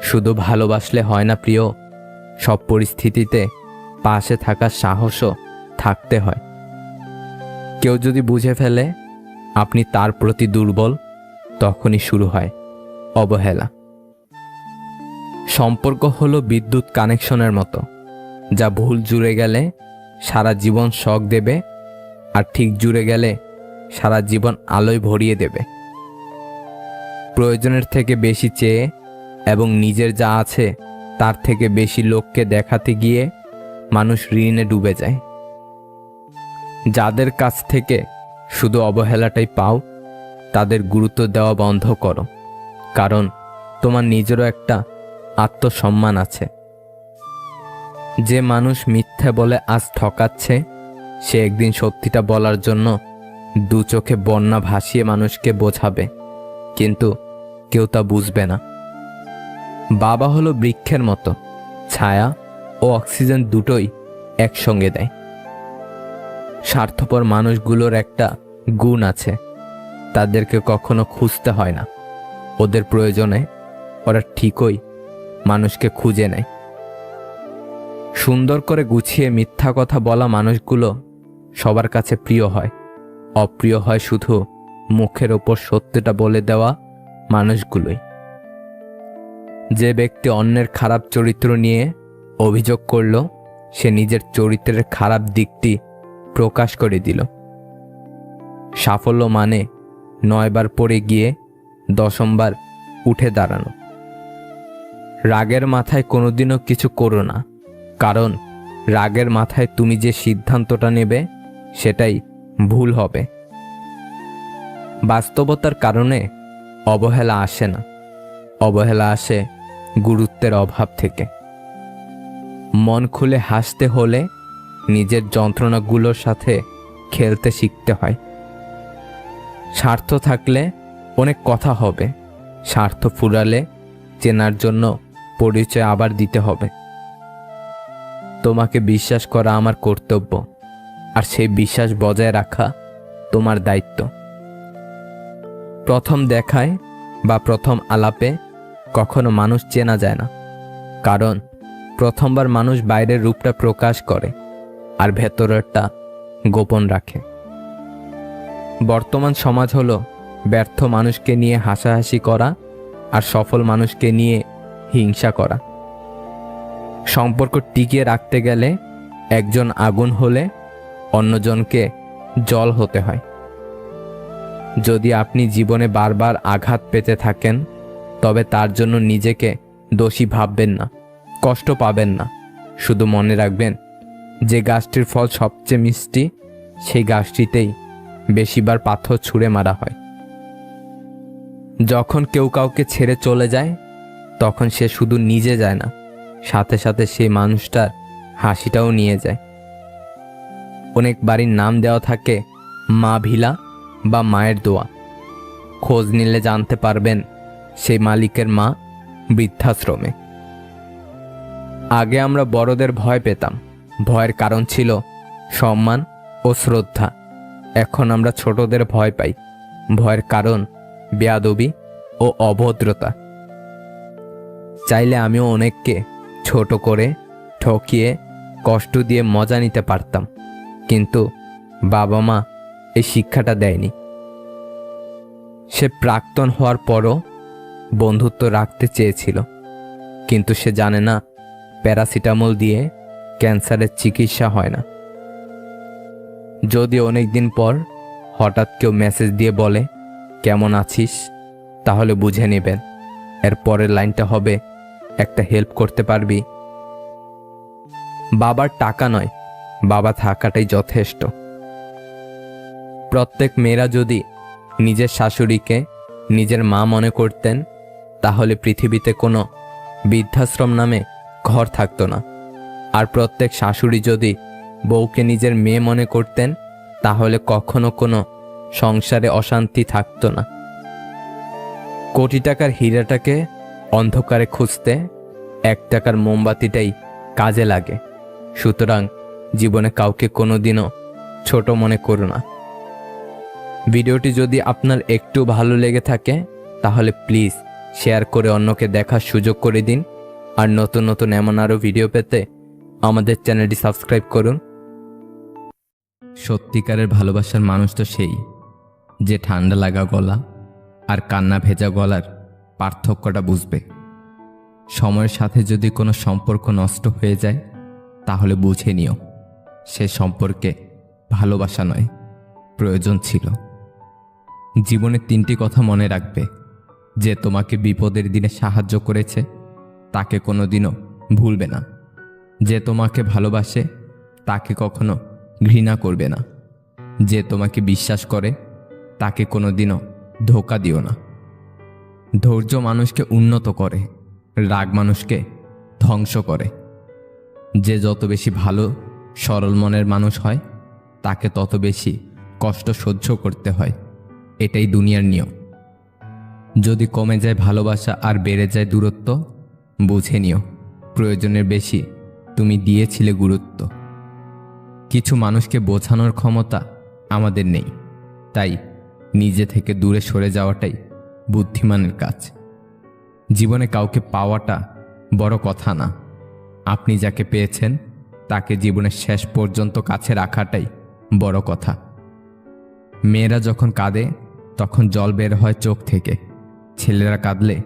শুধু ভালোবাসলে হয় না প্রিয়, সব পরিস্থিতিতে পাশে থাকার সাহসও থাকতে হয়। কেউ যদি বুঝে ফেলে আপনি তার প্রতি দুর্বল, তখনই শুরু হয় অবহেলা। সম্পর্ক হলো বিদ্যুৎ কানেকশনের মতো, যা ভুল জুড়ে গেলে সারা জীবন শক দেবে, আর ঠিক জুড়ে গেলে সারা জীবন আলোয় ভরিয়ে দেবে। প্রয়োজনের থেকে বেশি চেয়ে এবং নিজের যা আছে তার থেকে বেশি লোককে দেখাতে গিয়ে মানুষ ঋণে ডুবে যায়। যাদের কাছ থেকে শুধু অবহেলাটাই পাও, তাদের গুরুত্ব দেওয়া বন্ধ করো, কারণ তোমার নিজেরও একটা আত্মসম্মান আছে। যে মানুষ মিথ্যে বলে আজ ঠকাচ্ছে, সে একদিন সত্যিটা বলার জন্য দু চোখে বন্যা ভাসিয়ে মানুষকে বোঝাবে, কিন্তু কেউ তা বুঝবে না। বাবা হলো বৃক্ষের মতো, ছায়া ও অক্সিজেন দুটোই একসঙ্গে দেয়। স্বার্থপর মানুষগুলোর একটা গুণ আছে, তাদেরকে কখনো খুঁজতে হয় না, ওদের প্রয়োজনে ওরা ঠিকই মানুষকে খুঁজে নেয়। সুন্দর করে গুছিয়ে মিথ্যা কথা বলা মানুষগুলো সবার কাছে প্রিয় হয়, অপ্রিয় হয় শুধু মুখের ওপর সত্যটা বলে দেওয়া মানুষগুলোই। যে ব্যক্তি অন্যের খারাপ চরিত্র নিয়ে অভিযোগ করল, সে নিজের চরিত্রের খারাপ দিকটি প্রকাশ করে দিল। সাফল্য মানে 9 বার পড়ে গিয়ে 10ম বার উঠে দাঁড়ানো। রাগের মাথায় কোনোদিনও কিছু করো না, কারণ রাগের মাথায় তুমি যে সিদ্ধান্তটা নেবে সেটাই ভুল হবে। বাস্তবতার কারণে অবহেলা আসে না, অবহেলা আসে গুরুত্বের অভাব থেকে। মন খুলে হাসতে হলে নিজের যন্ত্রণাগুলোর সাথে খেলতে শিখতে হয়। স্বার্থ থাকলে অনেক কথা হবে, স্বার্থ ফুরালে চেনার জন্য পরিচয় আবার দিতে হবে। তোমাকে বিশ্বাস করা আমার কর্তব্য, আর সেই বিশ্বাস বজায় রাখা তোমার দায়িত্ব। প্রথম দেখায় বা প্রথম আলাপে কখনো মানুষ চেনা যায় না, কারণ প্রথমবার মানুষ বাইরের রূপটা প্রকাশ করে আর ভেতরেরটা গোপন রাখে। বর্তমান সমাজ হলো ব্যর্থ মানুষকে নিয়ে হাসাহাসি করা আর সফল মানুষকে নিয়ে হিংসা করা। সম্পর্ক টিকিয়ে রাখতে গেলে একজন আগুন হলে অন্যজনকে জল হতে হয়। যদি আপনি জীবনে বারবার আঘাত পেতে থাকেন, তবে তার জন্য নিজেকে দোষী ভাববেন না, কষ্ট পাবেন না। শুধু মনে রাখবেন, যে গাছটির ফল সবচেয়ে মিষ্টি সেই গাছটিতেই বেশিবার পাথর ছুঁড়ে মারা হয়। যখন কেউ কাউকে ছেড়ে চলে যায়, তখন সে শুধু নিজে যায় না, সাথে সাথে সেই মানুষটার হাসিটাও নিয়ে যায়। অনেক বাড়ির নাম দেওয়া থাকে মা ভিলা বা মায়ের দোয়া। খোঁজ নিলে জানতে পারবেন সেই মালিকের মা বৃদ্ধাশ্রমে। আগে আমরা বড়দের ভয় পেতাম, ভয়ের কারণ ছিল সম্মান ও শ্রদ্ধা। এখন আমরা ছোটদের ভয় পাই, ভয়ের কারণ বেয়াদবি ও অভদ্রতা। চাইলে আমিও অনেককে ছোট করে, ঠকিয়ে, কষ্ট দিয়ে মজা নিতে পারতাম, কিন্তু বাবা মা এই শিক্ষাটা দেয়নি। সে প্রাক্তন হওয়ার পরও বন্ধুত্ব রাখতে চেয়েছিল, কিন্তু সে জানে না প্যারাসিটামল দিয়ে ক্যান্সারের চিকিৎসা হয় না। যদি অনেক দিন পর হঠাৎ কেউ মেসেজ দিয়ে বলে কেমন আছিস, তাহলে বুঝে নেবেন এর পরের লাইনটা হবে একটা হেল্প করতে পারবি। বাবার টাকা নয়, বাবা থাকাটাই যথেষ্ট। প্রত্যেক মেয়েরা যদি নিজের শাশুড়িকে নিজের মা মনে করতেন, তাহলে পৃথিবীতে কোনো বৃদ্ধাশ্রম নামে ঘর থাকতো না। আর প্রত্যেক শাশুড়ি যদি বউকে নিজের মেয়ে মনে করতেন, তাহলে কখনো কোনো সংসারে অশান্তি থাকতো না। কোটি টাকার হীরাটাকে অন্ধকারে খুঁজতে 1 টাকার মোমবাতিটাই কাজে লাগে। সুতরাং জীবনে কাউকে কোনোদিনও ছোট মনে করো না। ভিডিওটি যদি আপনার একটু ভালো লেগে থাকে, তাহলে প্লিজ শেয়ার করে অন্যকে দেখার সুযোগ করে দিন। আর নতুন নতুন এমন আরও ভিডিও পেতে আমাদের চ্যানেলটি সাবস্ক্রাইব করুন। সত্যিকারের ভালোবাসার মানুষ তো সেই, যে ঠান্ডা লাগা গলা আর কান্না ভেজা গলার পার্থক্যটা বুঝবে। সময়ের সাথে যদি কোনো সম্পর্ক নষ্ট হয়ে যায়, তাহলে বুঝে নিও সে সম্পর্কে ভালোবাসা নয়, প্রয়োজন ছিল। জীবনে 3টি কথা মনে রাখবে: যে তোমাকে বিপদের দিনে সাহায্য করেছে তাকে কোনোদিনও ভুলবে না, যে তোমাকে ভালোবাসে তাকে কখনো ঘৃণা করবে না, যে তোমাকে বিশ্বাস করে তাকে কোনোদিনও ধোঁকা দিও না। ধৈর্য মানুষকে উন্নত করে, রাগ মানুষকে ধ্বংস করে। যে যত বেশি ভালো সরল মনের মানুষ হয়, তাকে তত বেশি কষ্ট সহ্য করতে হয়। এটাই দুনিয়ার নিয়ম। যদি কমে যায় ভালোবাসা আর বেড়ে যায় দূরত্ব, বুঝে নিও প্রয়োজনের বেশি তুমি দিয়েছিলে গুরুত্ব। কিছু মানুষকে বোঝানোর ক্ষমতা আমাদের নেই, তাই নিজে থেকে দূরে সরে যাওয়াটাই বুদ্ধিমানের কাজ। জীবনে কাউকে পাওয়াটা বড় কথা না, আপনি যাকে পেয়েছেন তাকে জীবনের শেষ পর্যন্ত কাছে রাখাটাই বড় কথা। মেয়েরা যখন কাঁদে তখন জল বের হয় চোখ থেকে, ছেলেরা কাঁদলে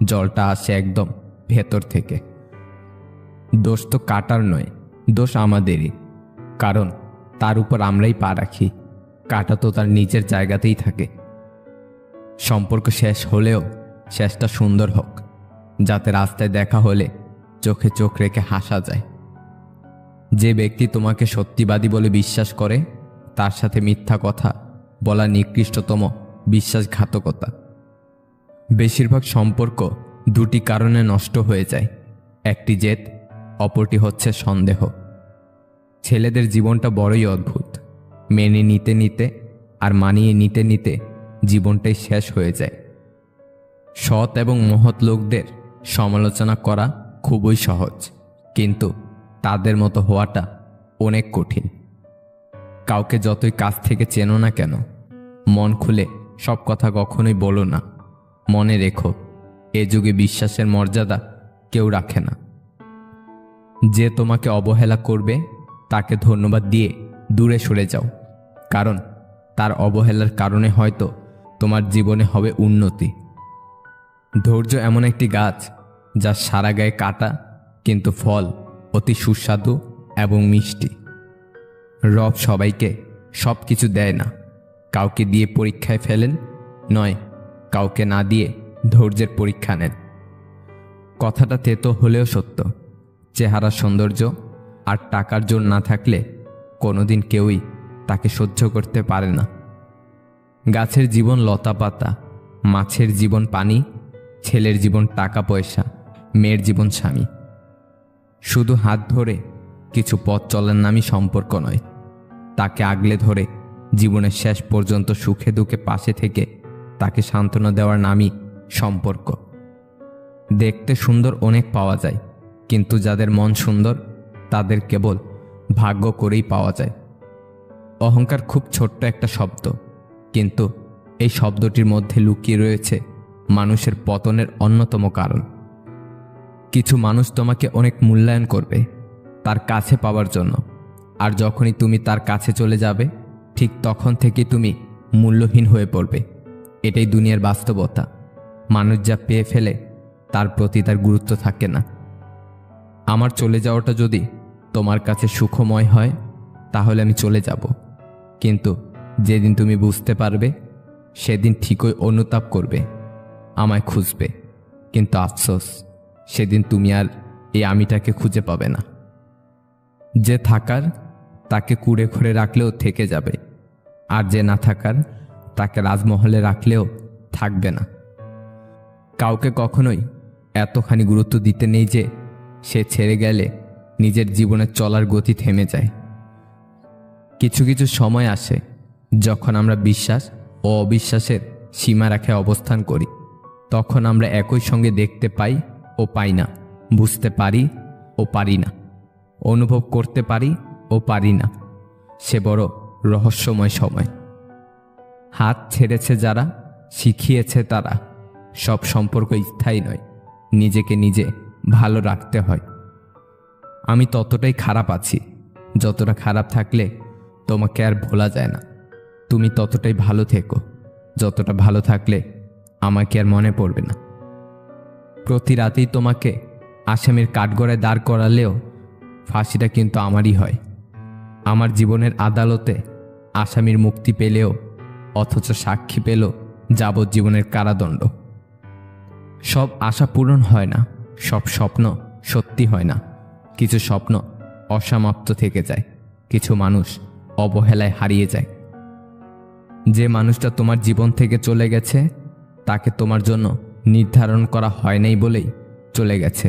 জলটা আসে একদম ভেতর থেকে। দোষ তো কাটার নয়, দোষ আমাদেরই, কারণ তার উপর আমরাই পা রাখি। কাঁটা তো তার নিজের জায়গাতেই থাকে। সম্পর্ক শেষ হলেও শেষটা সুন্দর হোক, যাতে রাস্তায় দেখা হলে চোখে চোখ রেখে হাসা যায়। যে ব্যক্তি তোমাকে সত্যিবাদী বলে বিশ্বাস করে, তার সাথে মিথ্যা কথা বলা নিকৃষ্টতম বিশ্বাসঘাতকতা। বেশিরভাগ সম্পর্ক দুটি কারণে নষ্ট হয়ে যায়, একটি জেদ, অপরটি হচ্ছে সন্দেহ। ছেলেদের জীবনটা বড়ই অদ্ভুত। মেনে নিতে নিতে আর মানিয়ে নিতে নিতে জীবনটাই শেষ হয়ে যায়। সৎ এবং মহৎ লোকদের সমালোচনা করা খুবই সহজ, কিন্তু তাদের মতো হওয়াটা অনেক কঠিন। কাউকে যতই কাছ থেকে চেনো না কেন, মন খুলে সব কথা কখনোই বলো না। মনে রেখো, এ যুগে বিশ্বাসের মর্যাদা কেউ রাখে না। যে তোমাকে অবহেলা করবে তাকে ধন্যবাদ দিয়ে দূরে সরে যাও, কারণ তার অবহেলার কারণে হয়তো তোমার জীবনে হবে উন্নতি। ধৈর্য এমন একটি গাছ যার সারা গায়ে কাটা, কিন্তু ফল অতি সুস্বাদু এবং মিষ্টি। রব সবাইকে সব কিছু দেয় না, কাউকে দিয়ে পরীক্ষায় ফেলেন, নয় কাউকে না দিয়ে ধৈর্যের পরীক্ষা নেন। কথাটা তেতো হলেও সত্য। চেহারা সৌন্দর্য আর টাকার জোর না থাকলে কোনোদিন কেউই তাকে সহ্য করতে পারে না। গাছের জীবন লতা পাতা, মাছের জীবন পানি, ছেলের জীবন টাকা পয়সা, মেয়ের জীবন স্বামী। শুধু হাত ধরে কিছু পথ চলার নামই সম্পর্ক নয়, তাকে আগলে ধরে জীবনের শেষ পর্যন্ত সুখে দুঃখে পাশে থেকে তাকে সান্ত্বনা দেওয়ার নামই সম্পর্ক। দেখতে সুন্দর অনেক পাওয়া যায়, কিন্তু যাদের মন সুন্দর তাদের কেবল ভাগ্য করেই পাওয়া যায়। অহংকার খুব ছোট্ট একটা শব্দ, কিন্তু এই শব্দটির মধ্যে লুকিয়ে রয়েছে মানুষের পতনের অন্যতম কারণ। কিছু মানুষ তোমাকে অনেক মূল্যায়ন করবে তার কাছে পাওয়ার জন্য, আর যখনই তুমি তার কাছে চলে যাবে, ঠিক তখন থেকে তুমি মূল্যহীন হয়ে পড়বে। এটাই দুনিয়ার বাস্তবতা। মানুষ যা পেয়ে ফেলে তার প্রতি তার গুরুত্ব থাকে না। আমার চলে যাওয়াটা যদি তোমার কাছে সুখময় হয়, তাহলে আমি চলে যাব, কিন্তু যেদিন তুমি বুঝতে পারবে, সেদিন ঠিকই অনুতাপ করবে, আমায় খুঁজবে, কিন্তু আফসোস, সেদিন তুমি আর এই আমিটাকে খুঁজে পাবে না। যে থাকার তাকে কুড়ে ঘরে রাখলেও থেকে যাবে, আর যে না থাকার তাকে রাজমহলে রাখলেও থাকবে না। কাউকে কখনোই এতখানি গুরুত্ব দিতে নেই যে সে ছেড়ে গেলে নিজের জীবনের চলার গতি থেমে যায়। কিছু কিছু সময় আসে যখন আমরা বিশ্বাস ও অবিশ্বাসের সীমারেখায় অবস্থান করি। তখন আমরা একই সঙ্গে দেখতে পাই ও পাই না, বুঝতে পারি ও পারি না, অনুভব করতে পারি ও পারি না। সে বড় রহস্যময় সময়। হাত ছেড়েছে যারা, শিখিয়েছে তারা, সব সম্পর্ক স্থায়ী নয়, নিজেকে নিজে ভালো রাখতে হয়। আমি ততটাই খারাপ আছি যতটা খারাপ থাকলে তোমাকে আর ভোলা যায় না। তুমি ততটাই ভালো থেকো যতটা ভালো থাকলে আমাকে আর মনে পড়বে না। প্রতি রাতেই তোমাকে আসামির কাঠগড়ায় দাঁড় করালেও ফাঁসিটা কিন্তু আমারই হয়। আমার জীবনের আদালতে আসামির মুক্তি পেলেও, অথচ সাক্ষী পেল যাবজ্জীবনের কারাদণ্ড। সব আশা পূরণ হয় না, সব স্বপ্ন সত্যি হয় না। কিছু স্বপ্ন অসমাপ্ত থেকে যায়, কিছু মানুষ অবহেলায় হারিয়ে যায়। যে মানুষটা তোমার জীবন থেকে চলে গেছে তাকে তোমার জন্য নির্ধারণ করা হয় নাই বলেই চলে গেছে,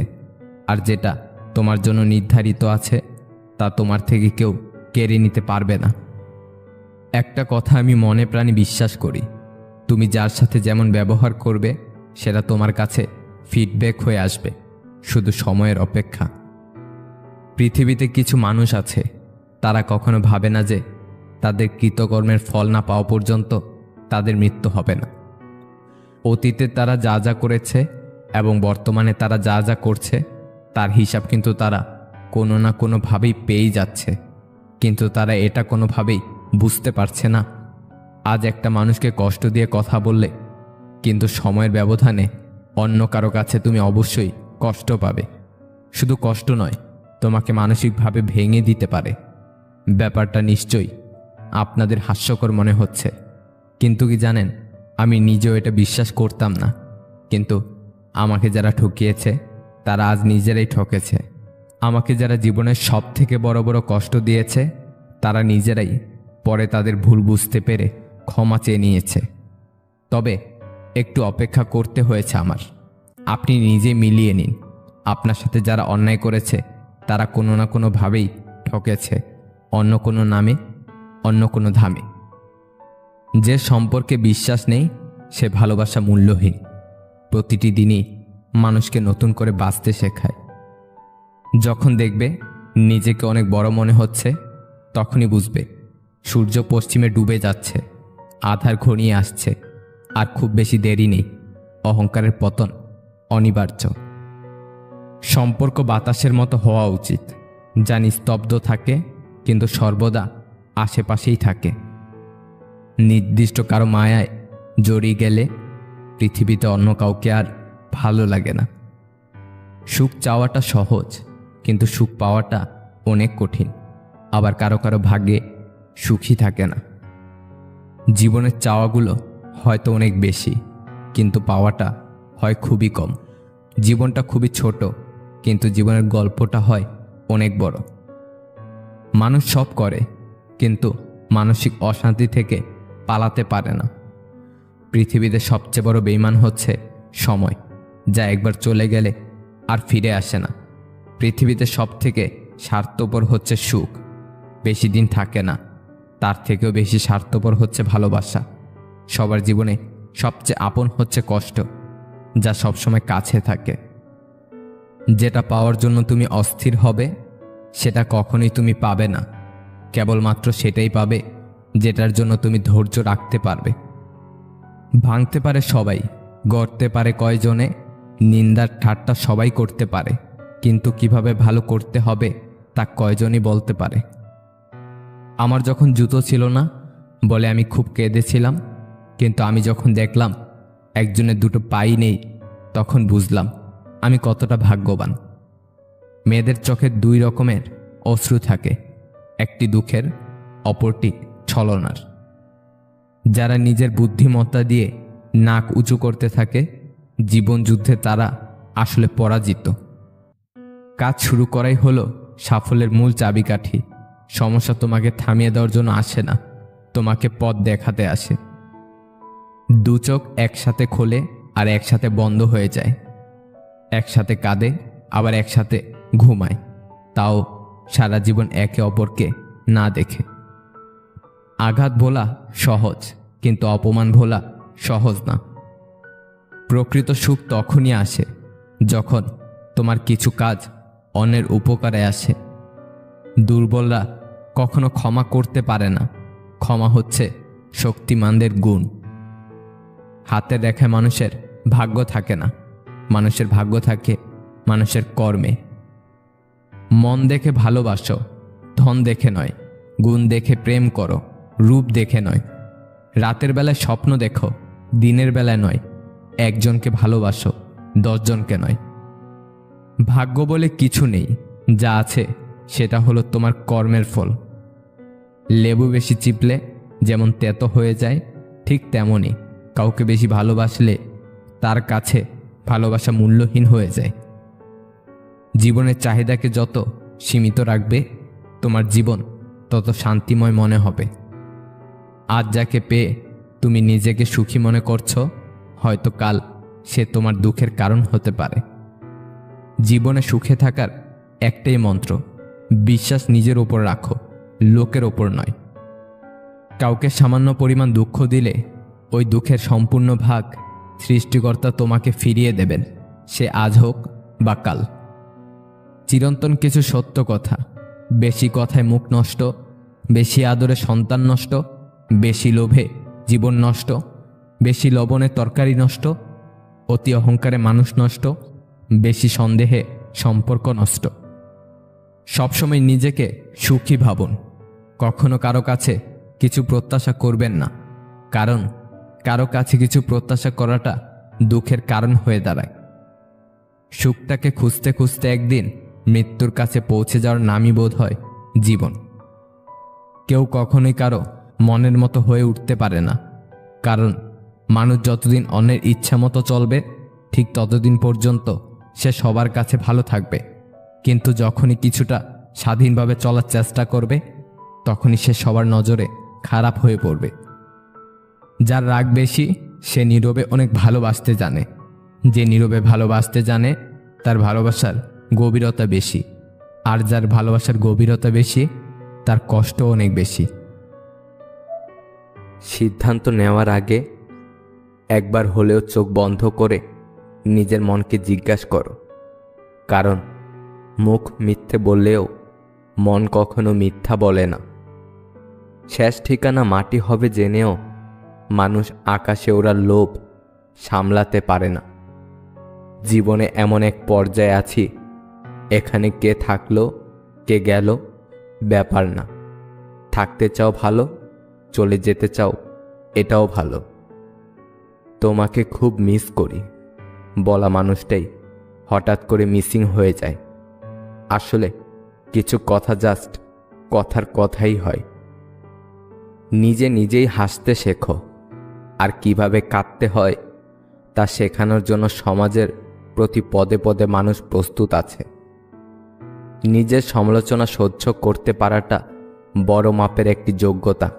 আর যেটা তোমার জন্য নির্ধারিত আছে তা তোমার থেকে কেউ কেড়ে নিতে পারবে না। একটা কথা আমি মনে প্রাণে বিশ্বাস করি, তুমি যার সাথে যেমন ব্যবহার করবে সেটা তোমার কাছে ফিডব্যাক হয়ে আসবে, শুধু সময়ের অপেক্ষা। পৃথিবীতে কিছু মানুষ আছে, তারা কখনো ভাবে না যে তাদের কৃতকর্মের ফল না পাওয়া পর্যন্ত তাদের মৃত্যু হবে না। অতীতে তারা যা যা করেছে এবং বর্তমানে তারা যা যা করছে তার হিসাব কিন্তু তারা কোনো না কোনোভাবেই পেয়েই যাচ্ছে, কিন্তু তারা এটা কোনোভাবেই বুঝতে পারছে না। আজ একটা মানুষকে কষ্ট দিয়ে কথা বললে কিন্তু সময়ের ব্যবধানে অন্য কারো কাছে তুমি অবশ্যই কষ্ট পাবে। শুধু কষ্ট নয়, তোমাকে মানসিকভাবে ভেঙে দিতে পারে। ব্যাপারটা নিশ্চয়ই আপনাদের হাস্যকর মনে হচ্ছে, কিন্তু কি জানেন, আমি নিজেও এটা বিশ্বাস করতাম না। কিন্তু আমাকে যারা ঠকিয়েছে তারা আজ নিজেরাই ঠকেছে। আমাকে যারা জীবনের সব থেকে বড় বড় কষ্ট দিয়েছে তারা নিজেরাই পরে তাদের ভুল বুঝতে পেরে ক্ষমা চেয়ে নিয়েছে। তবে একটু অপেক্ষা করতে হয়েছে আমার। আপনি নিজে মিলিয়ে নিন, আপনার সাথে যারা অন্যায় করেছে তারা কোনো না কোনোভাবেই ঠকেছে, অন্য কোনো নামে, অন্য কোনো ধামে। যে সম্পর্কে বিশ্বাস নেই সে ভালোবাসা মূল্যহীন। প্রতিটি দিনই মানুষকে নতুন করে বাঁচতে শেখায়। যখন দেখবে নিজেকে অনেক বড় মনে হচ্ছে, তখনই বুঝবে সূর্য পশ্চিমে ডুবে যাচ্ছে, আধার ঘনিয়ে আসছে, আর খুব বেশি দেরি নেই, অহংকারের পতন অনিবার্য। সম্পর্ক বাতাসের মতো হওয়া উচিত, যা নিস্তব্ধ থাকে কিন্তু সর্বদা আশেপাশেই থাকে। নির্দিষ্ট কারো মায়ায় জড়িয়ে গেলে পৃথিবীতে অন্য কাউকে আর ভালো লাগে না। সুখ চাওয়াটা সহজ, কিন্তু সুখ পাওয়াটা অনেক কঠিন। আবার কারো কারো ভাগ্যে সুখী থাকে না। জীবনের চাওয়াগুলো হয়তো অনেক বেশি, কিন্তু পাওয়াটা হয় খুবই কম। জীবনটা খুবই ছোট, কিন্তু জীবনের গল্পটা হয় অনেক বড়। মানুষ সব করে, কিন্তু মানসিক অশান্তি থেকে পালাতে পারে না। পৃথিবীতে সবচেয়ে বড় বেঈমান হচ্ছে সময়, যা একবার চলে গেলে আর ফিরে আসে না। পৃথিবীতে সবথেকে স্বার্থপর হচ্ছে সুখ, বেশি দিন থাকে না। তার থেকেও বেশি স্বার্থপর হচ্ছে ভালোবাসা। সবার জীবনে সবচেয়ে আপন হচ্ছে কষ্ট, যা সবসময় কাছে থাকে। যেটা পাওয়ার জন্য তুমি অস্থির হবে সেটা কখনোই তুমি পাবে না। কেবলমাত্র সেটাই পাবে যেটার জন্য তুমি ধৈর্য রাখতে পারবে। ভাঙতে পারে সবাই, গড়তে পারে কয়জনে, নিন্দার ঠাট্টা সবাই করতে পারে, কিন্তু কিভাবে ভালো করতে হবে তা কয়জনই বলতে পারে। আমার যখন জুতো ছিল না বলে আমি খুব কেঁদেছিলাম, কিন্তু আমি যখন দেখলাম একজনের দুটো পাই নেই, তখন বুঝলাম আমি কতটা ভাগ্যবান। মেয়েদের চোখে দুই রকমের অশ্রু থাকে, একটি দুঃখের, অপরটি ছলনার। যারা নিজের বুদ্ধিমত্তা দিয়ে নাক উঁচু করতে থাকে, জীবন যুদ্ধে তারা আসলে পরাজিত। কাজ শুরু করাই হলো সাফল্যের মূল চাবিকাঠি। সমস্যা তোমাকে থামিয়ে দেওয়ার জন্য আসে না, তোমাকে পথ দেখাতে আসে। দু চোখ একসাথে খোলে আর একসাথে বন্ধ হয়ে যায়, একসাথে কাঁদে আবার একসাথে ঘুমায়, তাও সারা জীবন একে অপরকে না দেখে। আঘাত ভোলা সহজ, কিন্তু অপমান ভোলা সহজ না। প্রকৃত সুখ তখনই আসে যখন তোমার কিছু কাজ অন্যের উপকারে আসে। দুর্বলরা কখনো ক্ষমা করতে পারে না, ক্ষমা হচ্ছে শক্তিমানদের গুণ। হাতের রেখায় মানুষের ভাগ্য থাকে না, মানুষের ভাগ্য থাকে মানুষের কর্মে। মন দেখে ভালোবাসো, ধন দেখে নয়, গুণ দেখে প্রেম করো, রূপ দেখে নয়। রাতের বেলায় স্বপ্ন দেখো, দিনের বেলায় নয়। একজনকে ভালোবাসো, 10 জনকে নয়। ভাগ্য বলে কিছু নেই, যা আছে সেটা হলো তোমার কর্মের ফল। লেবু বেশি চিপলে যেমন তেতো হয়ে যায়, ঠিক তেমনই কাউকে বেশি ভালোবাসলে তার কাছে ভালোবাসা মূল্যহীন হয়ে যায়। জীবনের চাহিদাকে যত সীমিত রাখবে, তোমার জীবন তত শান্তিময় মনে হবে। আজ যাকে পেয়ে তুমি নিজেকে সুখী মনে করছো, হয়তো কাল সে তোমার দুঃখের কারণ হতে পারে। জীবনে সুখে থাকার একটাই মন্ত্র, বিশ্বাস নিজের ওপর রাখো, লোকের ওপর নয়। কাউকে সামান্য পরিমাণ দুঃখ দিলে ওই দুঃখের সম্পূর্ণ ভাগ সৃষ্টিকর্তা তোমাকে ফিরিয়ে দেবেন, সে আজ হোক বা কাল। চিরন্তন কিছু সত্য কথা, বেশি কথায় মুখ নষ্ট, বেশি আদরে সন্তান নষ্ট, বেশি লোভে জীবন নষ্ট, বেশি লবণে তরকারি নষ্ট, অতি অহংকারে মানুষ নষ্ট, বেশি সন্দেহে সম্পর্ক নষ্ট। সবসময় নিজেকে সুখী ভাবুন, কখনো কারো কাছে কিছু প্রত্যাশা করবেন না, কারণ কারো কাছে কিছু প্রত্যাশা করাটা দুঃখের কারণ হয়ে দাঁড়ায়। সুখটাকে খুঁজতে খুঁজতে একদিন মৃত্যুর কাছে পৌঁছে যাওয়ার নামই বোধ হয় জীবন। কেউ কখনোই কারো মনের মতো হয়ে উঠতে পারে না। কারণ মানুষ যতদিন অন্যের ইচ্ছা মতো চলবে ঠিক ততদিন পর্যন্ত সে সবার কাছে ভালো থাকবে, কিন্তু যখনই কিছুটা স্বাধীনভাবে চলার চেষ্টা করবে তখনই সে সবার নজরে খারাপ হয়ে পড়বে। যার রাগ বেশি সে নীরবে অনেক ভালোবাসতে জানে। যে নীরবে ভালোবাসতে জানে তার ভালোবাসার গভীরতা বেশি, আর যার ভালোবাসার গভীরতা বেশি তার কষ্ট অনেক বেশি। সিদ্ধান্ত নেওয়ার আগে একবার হলেও চোখ বন্ধ করে নিজের মনকে জিজ্ঞাসা করো, কারণ মুখ মিথ্যে বললেও মন কখনো মিথ্যা বলে না। শেষ ঠিকানা মাটি হবে জেনেও মানুষ আকাশে ওড়ার লোভ সামলাতে পারে না। জীবনে এমন এক পর্যায়ে আছি, এখানে কে থাকলো কে গেল ব্যাপার না। থাকতে চাও ভালো, চলে যেতে চাও এটাও ভালো। তোমাকে খুব মিস করি বলা মানুষটাই হঠাৎ করে মিসিং হয়ে যায়। আসলে কিছু কথা জাস্ট কথার কথাই হয়। নিজে নিজেই হাসতে শেখো, আর কিভাবে কাঁদতে হয় তা শেখানোর জন্য সমাজের প্রতি পদে পদে মানুষ প্রস্তুত আছে। নিজের সমালোচনা সহ্য করতে পারাটা বড় মাপের একটি যোগ্যতা।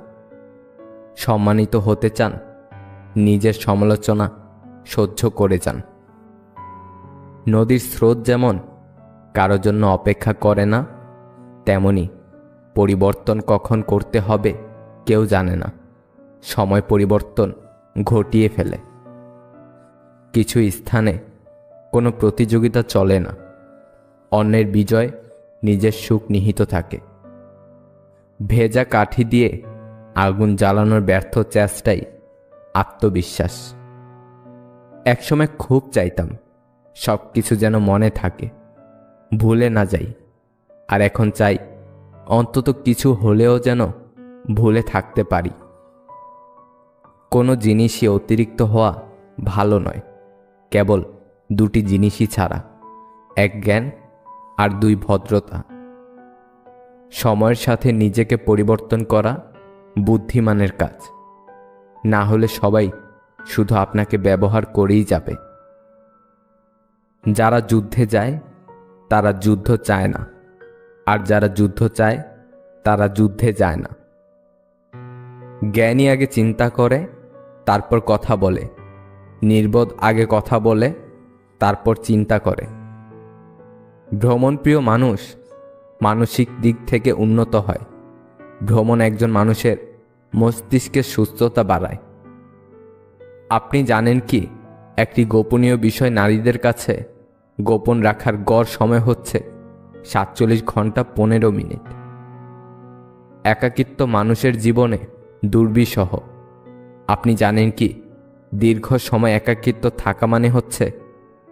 সম্মানিত হতে চান, নিজের সমালোচনা সহ্য করে যান। নদীর স্রোত যেমন কারো জন্য অপেক্ষা করে না, তেমনি পরিবর্তন কখন করতে হবে কেউ জানে না। সময় পরিবর্তন ঘটিয়ে ফেলে। কিছু স্থানে কোনো প্রতিযোগিতা চলে না, অন্যের বিজয় নিজের সুখ নিহিত থাকে। ভেজা কাঠি দিয়ে আগুন জ্বালানোর ব্যর্থ চেষ্টাই আত্মবিশ্বাস। একসময় খুব চাইতাম সব কিছু যেন মনে থাকে, ভুলে না যাই। আর এখন চাই অন্তত কিছু হলেও যেন ভুলে থাকতে পারি। কোনো জিনিসই অতিরিক্ত হওয়া ভালো নয়, কেবল দুটি জিনিসই ছাড়া, এক জ্ঞান আর দুই ভদ্রতা। সময়ের সাথে নিজেকে পরিবর্তন করা বুদ্ধিমানের কাজ, না হলে সবাই শুধু আপনাকে ব্যবহার করেই যাবে। যারা যুদ্ধে যায় তারা যুদ্ধ চায় না, আর যারা যুদ্ধ চায় তারা যুদ্ধে যায় না। জ্ঞানী আগে চিন্তা করে তারপর কথা বলে, নির্বোধ আগে কথা বলে তারপর চিন্তা করে। ভ্রমণপ্রিয় মানুষ মানসিক দিক থেকে উন্নত হয়। ভ্রমণ একজন মানুষের মস্তিষ্কের সুস্থতা বাড়ায়। আপনি জানেন কি, একটি গোপনীয় বিষয় নারীদের কাছে গোপন রাখার গড় সময় হচ্ছে 47 ঘন্টা 15 মিনিট। একাকিত্ব মানুষের জীবনে দুর্বিষহ। আপনি জানেন কি, দীর্ঘ সময় একাকিত্ব থাকা মানে হচ্ছে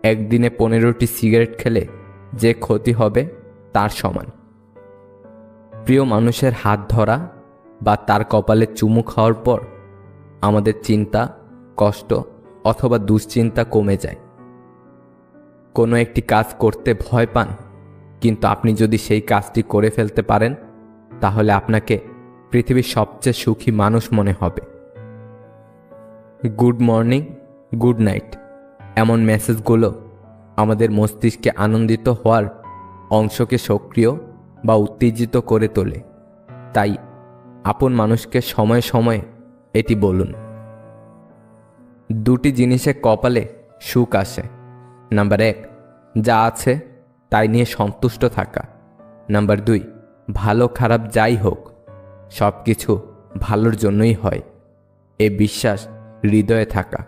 একদিনে 15টি সিগারেট খেলে যে ক্ষতি হবে তার সমান। প্রিয় মানুষের হাত ধরা বা তার কপালে চুমু খাওয়ার পর আমাদের চিন্তা, কষ্ট অথবা দুশ্চিন্তা কমে যায়। কোনো একটি কাজ করতে ভয় পান, কিন্তু আপনি যদি সেই কাজটি করে ফেলতে পারেন তাহলে আপনাকে পৃথিবীর সবচেয়ে সুখী মানুষ মনে হবে। গুড মর্নিং, গুড নাইট এমন মেসেজগুলো আমাদের মস্তিষ্কে আনন্দিত হওয়ার অংশকে সক্রিয় বা উত্তেজিত করে তোলে। তাই আপন মানুষকে সময়ে সময়ে এটি বলুন। দুটি জিনিসে কপালে সুখ আসে। নাম্বার 1, যা আছে তাই নিয়ে সন্তুষ্ট থাকা। নাম্বার 2, ভালো খারাপ যাই হোক সব কিছু ভালোর জন্যই হয়, এ বিশ্বাস হৃদয়ে থাকা।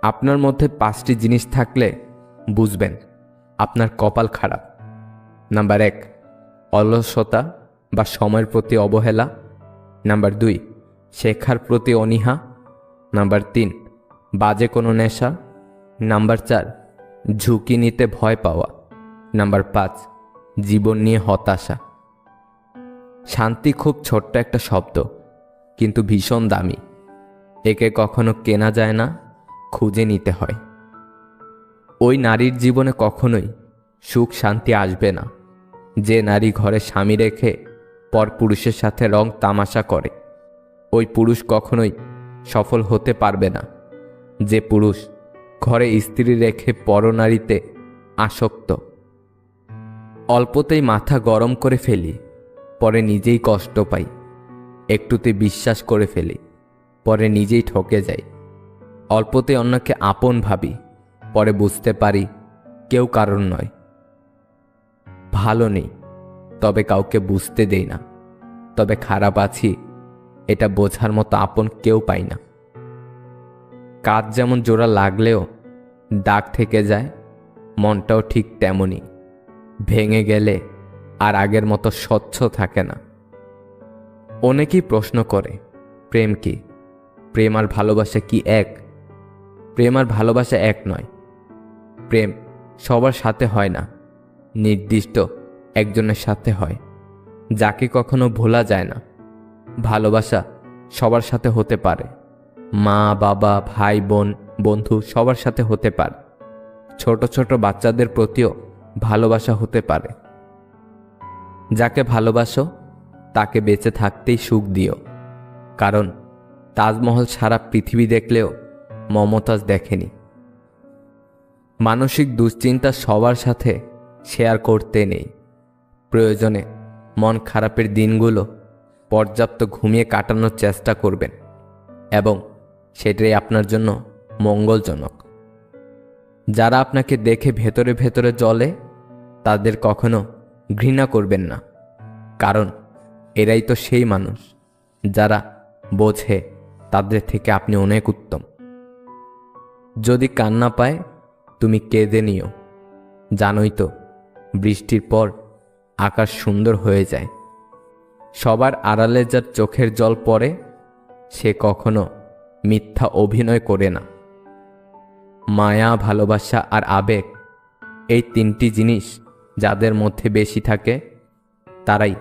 আপনার মধ্যে 5টি জিনিস থাকলে বুঝবেন আপনার কপাল খারাপ। নাম্বার 1, অলসতা বা সময়ের প্রতি অবহেলা। নাম্বার 2, শেখার প্রতি অনীহা। নাম্বার 3, বাজে কোনো নেশা। নাম্বার 4, ঝুঁকি নিতে ভয় পাওয়া। নাম্বার 5, জীবন নিয়ে হতাশা। শান্তি খুব ছোট্ট একটা শব্দ, কিন্তু ভীষণ দামি। একে কখনো কেনা যায় না, খুঁজে নিতে হয়। ওই নারীর জীবনে কখনোই সুখ শান্তি আসবে না যে নারী ঘরে স্বামী রেখে পরপুরুষের সাথে রং তামাশা করে, ওই পুরুষ কখনোই সফল হতে পারবে না। যে পুরুষ ঘরে স্ত্রী রেখে পরনারীতে আসক্ত। অল্পতেই মাথা গরম করে ফেলি, পরে নিজেই কষ্ট পাই। একটুতে বিশ্বাস করে ফেলি, পরে নিজেই ঠকে যাই। অল্পতে অন্যকে আপন ভাবি, পরে বুঝতে পারি কেউ কারণ নয়। ভালো নেই, তবে কাউকে বুঝতে দেই না। তবে খারাপ আছি, এটা বোঝার মতো আপন কেউ পাই না। কাজ যেমন জোড়া লাগলেও দাগ থেকে যায়, মনটাও ঠিক তেমনই। ভেঙে গেলে আর আগের মতো স্বচ্ছ থাকে না। অনেকেই প্রশ্ন করে, প্রেম কি? প্রেম আর ভালোবাসা কি এক? প্রেম আর ভালোবাসা এক নয়। প্রেম সবার সাথে হয় না, নির্দিষ্ট একজনের সাথে হয়, যাকে কখনো ভোলা যায় না। ভালোবাসা সবার সাথে হতে পারে, মা বাবা ভাই বোন বন্ধু সবার সাথে হতে পারে। ছোট ছোট বাচ্চাদের প্রতিও ভালোবাসা হতে পারে। যাকে ভালোবাসো তাকে বেঁচে থাকতেই সুখ দিও, কারণ তাজমহল সারা পৃথিবী দেখলেও মমতাজ দেখেনি। মানসিক দুশ্চিন্তা সবার সাথে শেয়ার করতে নেই। প্রয়োজনে মন খারাপের দিনগুলো পর্যাপ্ত ঘুমিয়ে কাটানোর চেষ্টা করবেন, এবং সেটাই আপনার জন্য মঙ্গলজনক। যারা আপনাকে দেখে ভেতরে ভেতরে জ্বলে, তাদের কখনো ঘৃণা করবেন না, কারণ এরাই তো সেই মানুষ যারা বোঝে তাদের থেকে আপনি অনেক উত্তম। যদি কান্না পায়, তুমি কেঁদে নিও। জানোই তো, বৃষ্টির পর আকাশ সুন্দর হয়ে যায়। সবার আড়ালে যার চোখের জল পড়ে, সে কখনো মিথ্যা অভিনয় করে না। মায়া, ভালোবাসা আর আবেগ, এই তিনটি জিনিস যাদের মধ্যে বেশি থাকে, তারাই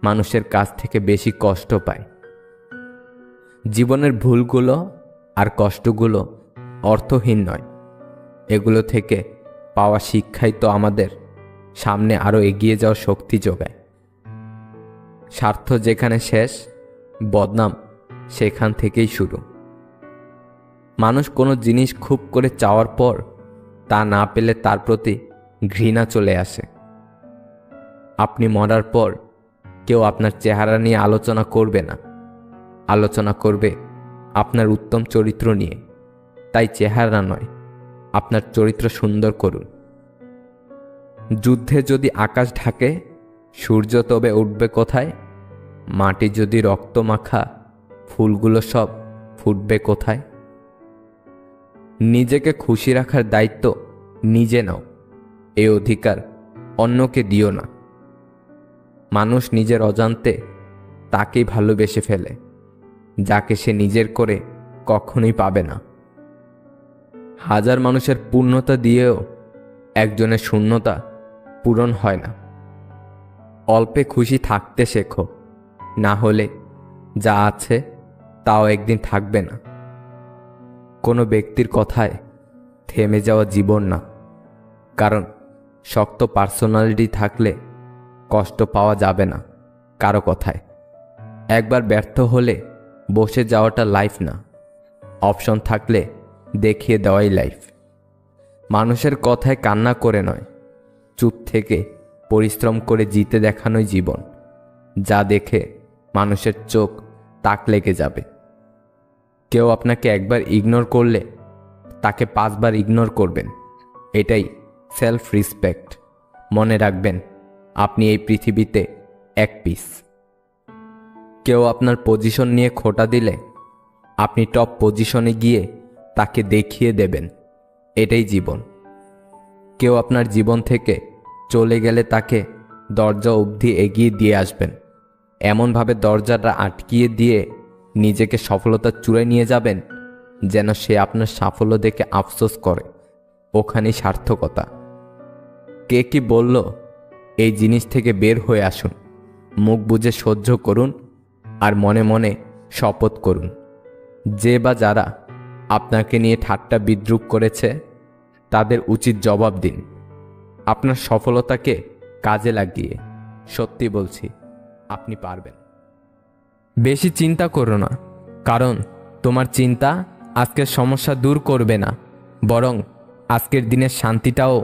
মানুষের কাছ থেকে বেশি কষ্ট পায়। জীবনের ভুলগুলো আর কষ্টগুলো অর্থহীন নয়, এগুলো থেকে পাওয়া শিক্ষাই তো আমাদের সামনে আরও এগিয়ে যাওয়ার শক্তি যোগায়। স্বার্থ যেখানে শেষ, বদনাম সেখান থেকেই শুরু। মানুষ কোনো জিনিস খুব করে চাওয়ার পর তা না পেলে তার প্রতি ঘৃণা চলে আসে। আপনি মরার পর কেউ আপনার চেহারা নিয়ে আলোচনা করবে না, আলোচনা করবে আপনার উত্তম চরিত্র নিয়ে। তাই চেহারা নয়, আপনার চরিত্র সুন্দর করুন। যুদ্ধে যদি আকাশ ঢাকে, সূর্য তবে উঠবে কোথায়? মাটি যদি রক্ত মাখা, ফুলগুলো সব ফুটবে কোথায়? নিজেকে খুশি রাখার দায়িত্ব নিজে নাও, এই অধিকার অন্যকে দিও না। মানুষ নিজের অজান্তে তাকেই ভালোবেসে ফেলে, যাকে সে নিজের করে কখনোই পাবে না। হাজার মানুষের পূর্ণতা দিয়েও একজনের শূন্যতা পূরণ হয় না। অল্পে খুশি থাকতে শেখো, না হলে যা আছে তাও একদিন থাকবে না। কোনো ব্যক্তির কথায় থেমে যাওয়া জীবন না, কারণ শক্ত পার্সোনালিটি থাকলে কষ্ট পাওয়া যাবে না কারো কথায়। একবার ব্যর্থ হলে বসে যাওয়াটা লাইফ না, অপশন থাকলে দেখিয়ে দেওয়াই লাইফ। মানুষের কথায় কান্না করে নয়, চুপ থেকে পরিশ্রম করে জিতে দেখানোই জীবন, যা দেখে মানুষের চোখ তাক লেগে যাবে। কেউ আপনাকে একবার ইগনোর করলে তাকে 5 বার ইগনোর করবেন, এটাই সেলফ রেসপেক্ট। মনে রাখবেন, আপনি এই পৃথিবীতে এক পিস। কেউ আপনার পজিশন নিয়ে খোঁটা দিলে আপনি টপ পজিশনে গিয়ে তাকে দেখিয়ে দেবেন, এটাই জীবন। কেউ আপনার জীবন থেকে চলে গেলে তাকে দরজা অবধি এগিয়ে দিয়ে আসবেন, এমনভাবে দরজাটা আটকিয়ে দিয়ে নিজেকে সফলতার চূড়ায় নিয়ে যাবেন যেন সে আপনার সাফল্য দেখে আফসোস করে। ওখানেই সার্থকতা। কে কি বলল, এই জিনিস থেকে বের হয়ে আসুন। মুখ বুজে সহ্য করুন আর মনে মনে শপথ করুন, যে বা যারা আপনাকে নিয়ে ঠাট্টা বিদ্রূপ করেছে তাদের উচিত জবাব দিন। আপনার সফলতাকে কাজে লাগিয়ে, সত্যি বলছি, আপনি পারবেন। বেশি চিন্তা করো না, কারণ তোমার চিন্তা আজকের সমস্যা দূর করবে না, বরং আজকের দিনের শান্তিটাও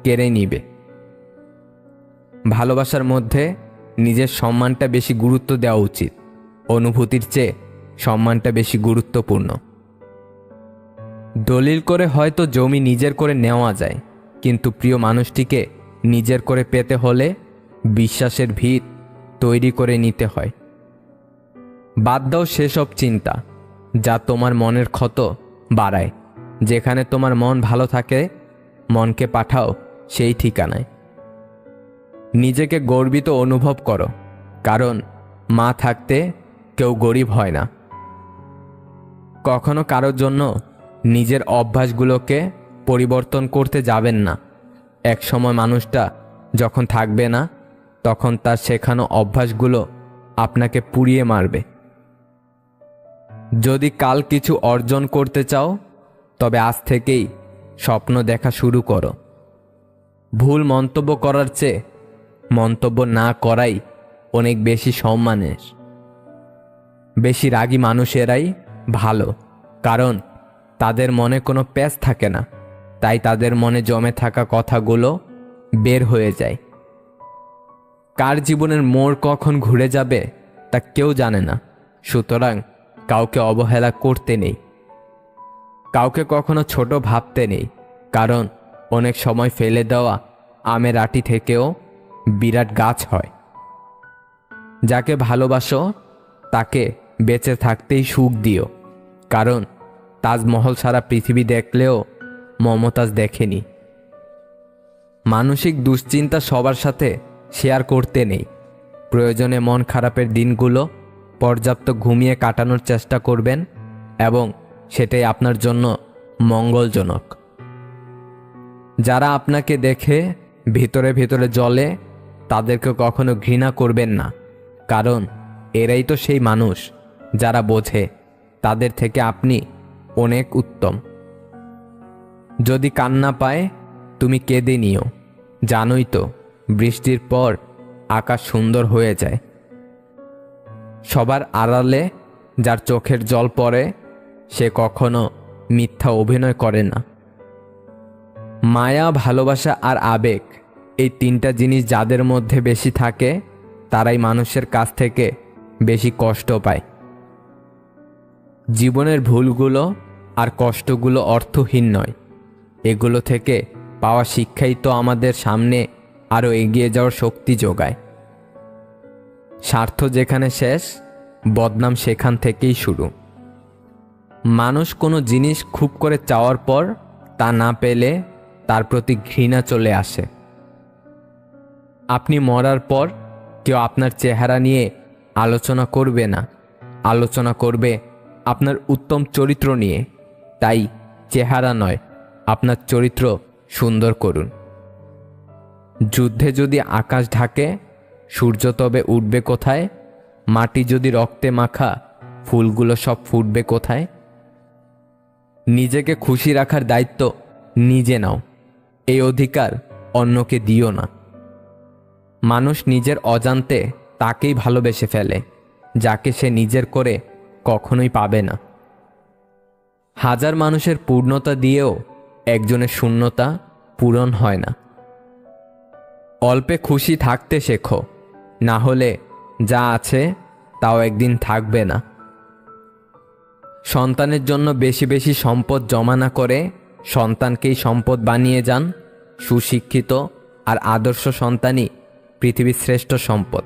কেড়ে নিবে। ভালোবাসার মধ্যে নিজের সম্মানটা বেশি গুরুত্ব দেওয়া উচিত। অনুভূতির চেয়ে সম্মানটা বেশি গুরুত্বপূর্ণ। দলিল করে হয়তো জমি নিজের করে নেওয়া যায়, কিন্তু প্রিয় মানুষটিকে নিজের করে পেতে হলে বিশ্বাসের ভিত তৈরি করে নিতে হয়। বাদ দাও সেসব চিন্তা যা তোমার মনের ক্ষত বাড়ায়। যেখানে তোমার মন ভালো থাকে, মনকে পাঠাও সেই ঠিকানায়। নিজেকে গর্বিত অনুভব করো, কারণ মা থাকতে কেউ গরিব হয় না। কখনো কারোর জন্য নিজের অভ্যাসগুলোকে পরিবর্তন করতে যাবেন না। এক সময় মানুষটা যখন থাকবে না, তখন তার শেখানো অভ্যাসগুলো আপনাকে পুড়িয়ে মারবে। যদি কাল কিছু অর্জন করতে চাও, তবে আজ থেকেই স্বপ্ন দেখা শুরু করো। ভুল মন্তব্য করার চেয়ে মন্তব্য না করাই অনেক বেশি সম্মানের। বেশি রাগী মানুষেরাই ভালো, কারণ তাদের মনে কোনো প্যাঁচ থাকে না, তাই তাদের মনে জমে থাকা কথাগুলো বের হয়ে যায়। কার জীবনের মোড় কখন ঘুরে যাবে তা কেউ জানে না, সুতরাং কাউকে অবহেলা করতে নেই। কাউকে কখনো ছোট ভাবতে নেই, কারণ অনেক সময় ফেলে দেওয়া আমের আটি থেকেও বিরাট গাছ হয়। যাকে ভালোবাসো তাকে বেঁচে থাকতেই সুখ দিও, কারণ তাজমহল সারা পৃথিবী দেখলেও মমতাজ দেখেনি। মানসিক দুশ্চিন্তা সবার সাথে শেয়ার করতে নেই। প্রয়োজনে মন খারাপের দিনগুলো পর্যাপ্ত ঘুমিয়ে কাটানোর চেষ্টা করবেন, এবং সেটাই আপনার জন্য মঙ্গলজনক। যারা আপনাকে দেখে ভিতরে ভিতরে জ্বলে, তাদেরকে কখনো ঘৃণা করবেন না, কারণ এরাই তো সেই মানুষ যারা বোঝে তাদের থেকে আপনি অনেক উত্তম। যদি কান্না পায়, তুমি কেঁদে নিও। জানোই তো, বৃষ্টির পর আকাশ সুন্দর হয়ে যায়। সবার আড়ালে যার চোখের জল পড়ে, সে কখনো মিথ্যা অভিনয় করে না। মায়া, ভালোবাসা আর আবেগ, এই তিনটা জিনিস যাদের মধ্যে বেশি থাকে, তারাই মানুষের কাছ থেকে বেশি কষ্ট পায়। জীবনের ভুলগুলো আর কষ্টগুলো অর্থহীন নয়, এগুলো থেকে পাওয়া শিক্ষাই তো আমাদের সামনে আরও এগিয়ে যাওয়ার শক্তি যোগায়। স্বার্থ যেখানে শেষ, বদনাম সেখান থেকেই শুরু। মানুষ কোনো জিনিস খুব করে চাওয়ার পর তা না পেলে তার প্রতি ঘৃণা চলে আসে। আপনি মরার পর কেউ আপনার চেহারা নিয়ে আলোচনা করবে না, আলোচনা করবে আপনার উত্তম চরিত্র নিয়ে। তাই চেহারা নয়, আপনার চরিত্র সুন্দর করুন। যুদ্ধে যদি আকাশ ঢাকে, সূর্য তবে উঠবে কোথায়? মাটি যদি রক্তে মাখা, ফুলগুলো সব ফুটবে কোথায়? নিজেকে খুশি রাখার দায়িত্ব নিজে নাও, এই অধিকার অন্যকে দিও না। মানুষ নিজের অজান্তে তাকেই ভালোবেসে ফেলে, যাকে সে নিজের করে কখনোই পাবে না। হাজার মানুষের পূর্ণতা দিয়েও একজনের শূন্যতা পূরণ হয় না। অল্পে খুশি থাকতে শেখো, না হলে যা আছে তাও একদিন থাকবে না। সন্তানের জন্য বেশি বেশি সম্পদ জমা না করে সন্তানকেই সম্পদ বানিয়ে যান। সুশিক্ষিত আর আদর্শ সন্তানই পৃথিবীর শ্রেষ্ঠ সম্পদ।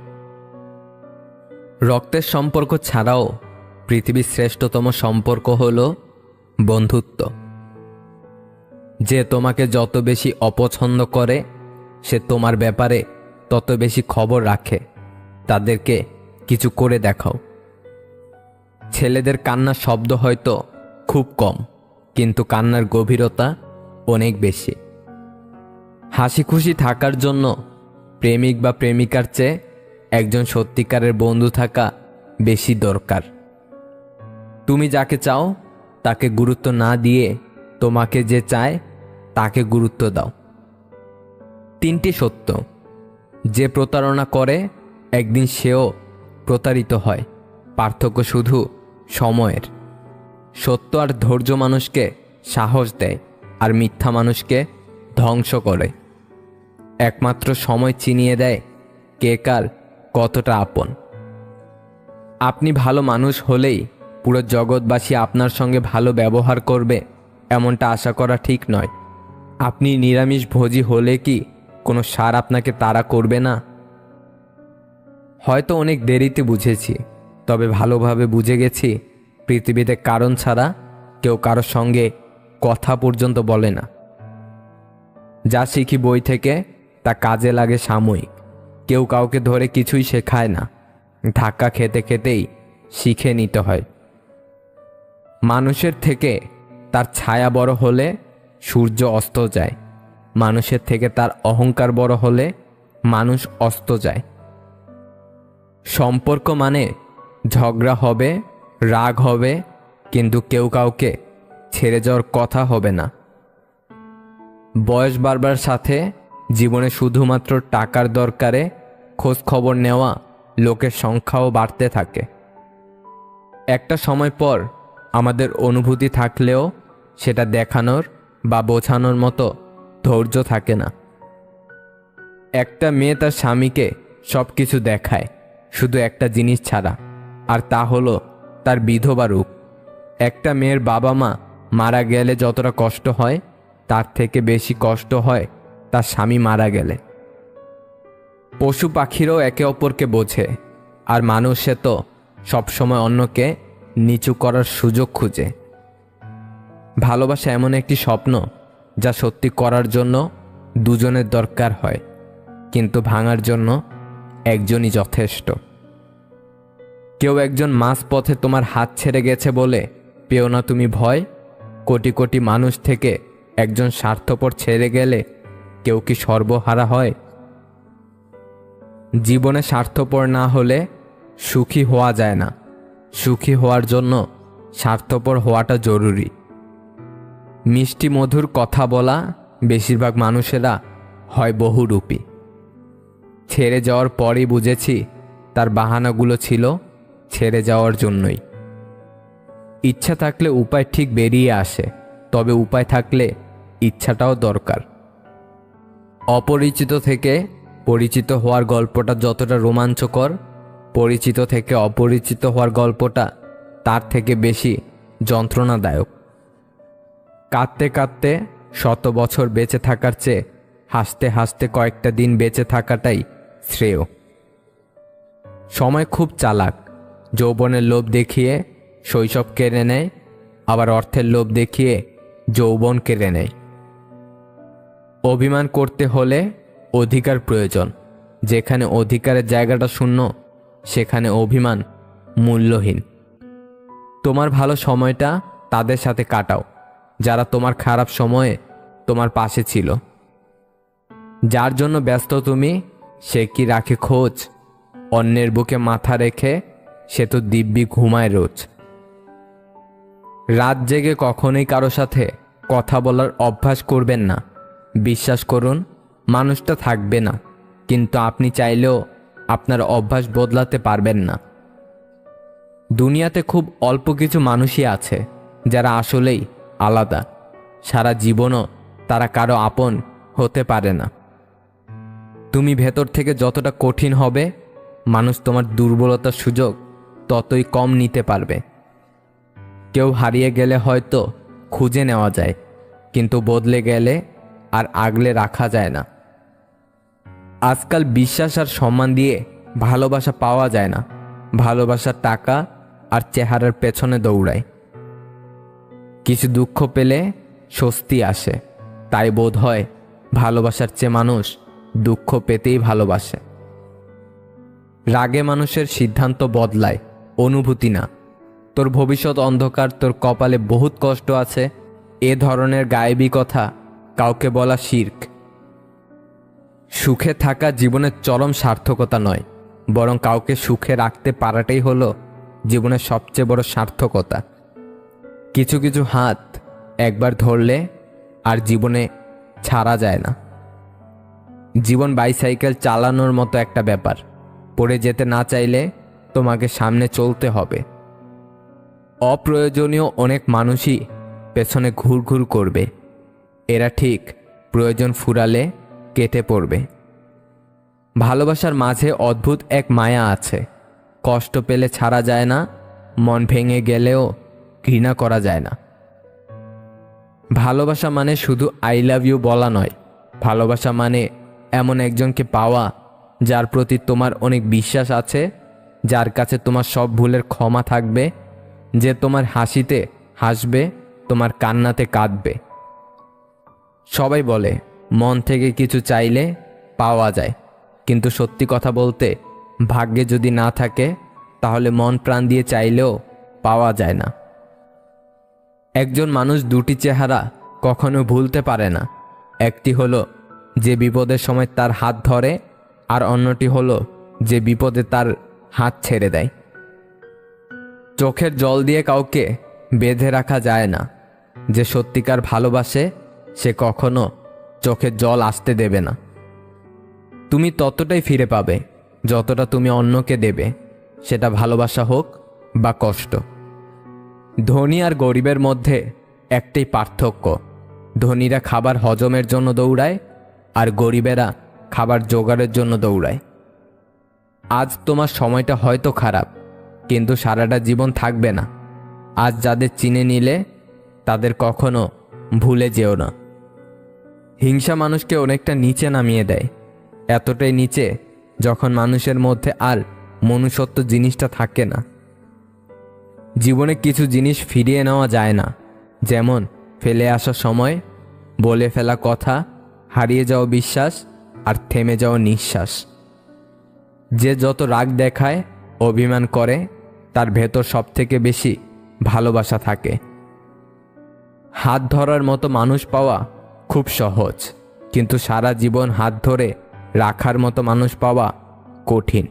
রক্তের সম্পর্ক ছাড়াও পৃথিবীর শ্রেষ্ঠতম সম্পর্ক হল বন্ধুত্ব। যে তোমাকে যত বেশি অপছন্দ করে, সে তোমার ব্যাপারে তত বেশি খবর রাখে। তাদেরকে কিছু করে দেখাও। ছেলেদের কান্নার শব্দ হয়তো খুব কম, কিন্তু কান্নার গভীরতা অনেক বেশি। হাসি খুশি থাকার জন্য প্রেমিক বা প্রেমিকার চেয়ে একজন সত্যিকারের বন্ধু থাকা বেশি দরকার। তুমি যাকে চাও তাকে গুরুত্ব না দিয়ে তোমাকে যে চায় তাকে গুরুত্ব দাও। 3টি সত্য: যে প্রতারণা করে একদিন সেও প্রতারিত হয়, পার্থক্য শুধু সময়ের। সত্য আর ধৈর্য মানুষকে সাহস দেয়, আর মিথ্যা মানুষকে ধ্বংস করে। একমাত্র সময় চিনিয়ে দেয় কে কার কতটা আপন। আপনি ভালো মানুষ হলেই পুরো জগৎবাসী আপনার সঙ্গে ভালো ব্যবহার করবে এমনটা আশা করা ঠিক নয়। আপনি নিরামিষ ভোজী হলে কি কোনো সার আপনাকে তাড়া করবে না? হয়তো অনেক দেরিতে বুঝেছি, তবে ভালোভাবে বুঝে গেছি পৃথিবীতে কারণ ছাড়া কেউ কারোর সঙ্গে কথা পর্যন্ত বলে না। যা শিখি বই থেকে তা কাজে লাগে সাময়িক। কেউ কাউকে ধরে কিছুই শেখায় না, ধাক্কা খেতে খেতেই শিখে নিতে হয়। মানুষের থেকে তার ছায়া বড় হলে সূর্য অস্ত যায়, মানুষের থেকে তার অহংকার বড় হলে মানুষ অস্ত যায়। সম্পর্ক মানে ঝগড়া হবে, রাগ হবে, কিন্তু কেউ কাউকে ছেড়ে যাওয়ার কথা হবে না। বয়স বাড়বার সাথে জীবনে শুধুমাত্র টাকার দরকারে খোঁজ খবর নেওয়া লোকের সংখ্যাও বাড়তে থাকে। একটা সময় পর আমাদের অনুভূতি থাকলেও সেটা দেখানোর বা বোঝানোর মতো ধৈর্য থাকে না। একটা মেয়ে তার স্বামীকে সব কিছু দেখায়, শুধু একটা জিনিস ছাড়া, আর তা হলো তার বিধবা রূপ। একটা মেয়ের বাবা মা মারা গেলে যতটা কষ্ট হয়, তার থেকে বেশি কষ্ট হয় তার স্বামী মারা গেলে। পশু পাখিরও একে অপরকে বোঝে, আর মানুষে তো সবসময় অন্যকে নিচু করার সুযোগ খুঁজে। ভালোবাসা এমন একটি স্বপ্ন যা সত্যি করার জন্য দুজনের দরকার হয়, কিন্তু ভাঙার জন্য একজনই যথেষ্ট। কেউ একজন মাঝপথে তোমার হাত ছেড়ে গেছে বলে পেও না তুমি ভয়। কোটি কোটি মানুষ থেকে একজন স্বার্থপর ছেড়ে গেলে কেউ কি সর্বহারা হয়? জীবনে স্বার্থপর না হলে সুখী হওয়া যায় না। সুখী হওয়ার জন্য স্বার্থপর হওয়াটা জরুরি। মিষ্টি মধুর কথা বলা বেশিরভাগ মানুষেরা হয় বহুরূপী। ছেড়ে যাওয়ার পরই বুঝেছি তার বাহানাগুলো ছিল ছেড়ে যাওয়ার জন্যই। ইচ্ছা থাকলে উপায় ঠিক বেরিয়ে আসে, তবে উপায় থাকলে ইচ্ছাটাও দরকার। অপরিচিত থেকে পরিচিত হওয়ার গল্পটা যতটা রোমাঞ্চকর, পরিচিত থেকে অপরিচিত হওয়ার গল্পটা তার থেকে বেশি যন্ত্রণাদায়ক। কাঁদতে কাঁদতে 100 বছর বেঁচে থাকার চেয়ে হাসতে হাসতে কয়েকটা দিন বেঁচে থাকাটাই শ্রেয়। সময় খুব চালাক। যৌবনের লোভ দেখিয়ে শৈশব কেড়ে নেয়, আবার অর্থের লোভ দেখিয়ে যৌবন কেড়ে নেয়। অভিমান করতে হলে অধিকার প্রয়োজন। যেখানে অধিকারের জায়গাটা শূন্য, সেখানে অভিমান মূল্যহীন। তোমার ভালো সময়টা তাদের সাথে কাটাও যারা তোমার খারাপ সময়ে তোমার পাশে ছিল। যার জন্য ব্যস্ত তুমি, সে কি রাখে খোঁজ? অন্যের বুকে মাথা রেখে সে তো দিব্যি ঘুমায় রোজ। রাত জেগে কখনোই কারো সাথে কথা বলার অভ্যাস করবেন না। বিশ্বাস করুন, মানুষটা থাকবে না, কিন্তু আপনি চাইলেও আপনার অভ্যাস বদলাতে পারবেন না। দুনিয়াতে খুব অল্প কিছু মানুষই আছে যারা আসলেই আলাদা। সারা জীবনও তারা কারো আপন হতে পারে না। তুমি ভেতর থেকে যতটা কঠিন হবে, মানুষ তোমার দুর্বলতার সুযোগ ততই কম নিতে পারবে। কেউ হারিয়ে গেলে হয়তো খুঁজে নেওয়া যায়, কিন্তু বদলে গেলে আর আগলে রাখা যায় না। আজকাল বিশ্বাস আর সম্মান দিয়ে ভালোবাসা পাওয়া যায় না। ভালোবাসার টাকা আর চেহারার পেছনে দৌড়ায়। কিছু দুঃখ পেলে স্বস্তি আসে, তাই বোধ হয় ভালোবাসার চেয়ে মানুষ দুঃখ পেতেই ভালোবাসে। রাগে মানুষের সিদ্ধান্ত বদলায়, অনুভূতি না। তোর ভবিষ্যৎ অন্ধকার, তোর কপালে বহুত কষ্ট আছে, এ ধরনের গায়েবী কথা কাউকে বলা শিরক। সুখে থাকা জীবনের চরম সার্থকতা নয়, বরং কাউকে সুখে রাখতে পারাটাই হলো জীবনের সবচেয়ে বড় সার্থকতা। কিছু কিছু হাত একবার ধরলে আর জীবনে ছাড়া যায় না। জীবন বাইসাইকেল চালানোর মতো একটা ব্যাপার। পড়ে যেতে না চাইলে তোমাকে সামনে চলতে হবে। অপ্রয়োজনীয় অনেক মানুষই পেছনে ঘুরঘুর করবে, এরা ঠিক প্রয়োজন ফুরালে কেটে পড়বে। ভালোবাসার মাঝে অদ্ভুত এক মায়া আছে, কষ্ট পেলে ছাড়া যায় না, মন ভেঙে গেলেও ঘৃণা করা যায় না। ভালোবাসা মানে শুধু আই লাভ ইউ বলা নয়, ভালোবাসা মানে এমন একজনকে পাওয়া যার প্রতি তোমার অনেক বিশ্বাস আছে, যার কাছে তোমার সব ভুলের ক্ষমা থাকবে, যে তোমার হাসিতে হাসবে, তোমার কান্নাতে কাঁদবে। সবাই বলে মন থেকে কিছু চাইলে পাওয়া যায়, কিন্তু সত্যি কথা বলতে ভাগ্যে যদি না থাকে তাহলে মন প্রাণ দিয়ে চাইলেও পাওয়া যায় না। একজন মানুষ দুটি চেহারা কখনো ভুলতে পারে না, একটি হলো যে বিপদের সময় তার হাত ধরে, আর অন্যটি হলো যে বিপদে তার হাত ছেড়ে দেয়। চোখের জল দিয়ে কাউকে বেঁধে রাখা যায় না, যে সত্যিকার ভালোবাসে সে কখনো চোখের জল আসতে দেবে না। তুমি ততটাই ফিরে পাবে যতটা তুমি অন্যকে দেবে, সেটা ভালোবাসা হোক বা কষ্ট। ধনী আর গরিবের মধ্যে একটাই পার্থক্য, ধনীরা খাবার হজমের জন্য দৌড়ায় আর গরিবেরা খাবার জোগাড়ের জন্য দৌড়ায়। আজ তোমার সময়টা হয়তো খারাপ, কিন্তু সারাটা জীবন থাকবে না। আজ যাদের চিনে নিলে তাদের কখনো ভুলে যেও না। হিংসা মানুষকে অনেকটা নিচে নামিয়ে দেয়, এতটাই নিচে যখন মানুষের মধ্যে আর মনুষ্যত্ব জিনিসটা থাকে না। জীবনে কিছু জিনিস ফিরিয়ে নেওয়া যায় না, যেমন ফেলে আসা সময়, বলে ফেলা কথা, হারিয়ে যাওয়া বিশ্বাস আর থেমে যাওয়া নিঃশ্বাস। যে যত রাগ দেখায়, অভিমান করে, তার ভেতর সবথেকে বেশি ভালোবাসা থাকে। হাত ধরার মতো মানুষ পাওয়া খুব সহজ, কিন্তু সারা জীবন হাত ধরে রাখার মতো মানুষ পাওয়া কঠিন।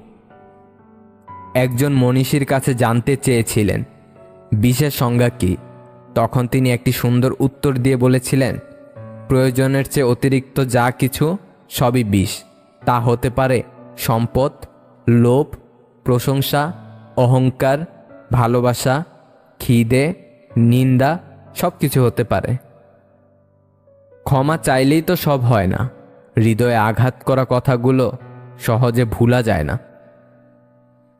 একজন মনীষীর কাছে জানতে চেয়েছিলেন বিষের সংজ্ঞা কি, তখন তিনি একটি সুন্দর উত্তর দিয়ে বলেছিলেন, প্রয়োজনের চেয়ে অতিরিক্ত যা কিছু সবই বিষ। তা হতে পারে সম্পদ, লোভ, প্রশংসা, অহংকার, ভালোবাসা, খিদে, নিন্দা, সব কিছু হতে পারে। ক্ষমা চাইলেই তো সব হয় না, হৃদয়ে আঘাত করা কথাগুলো সহজে ভুলা যায় না।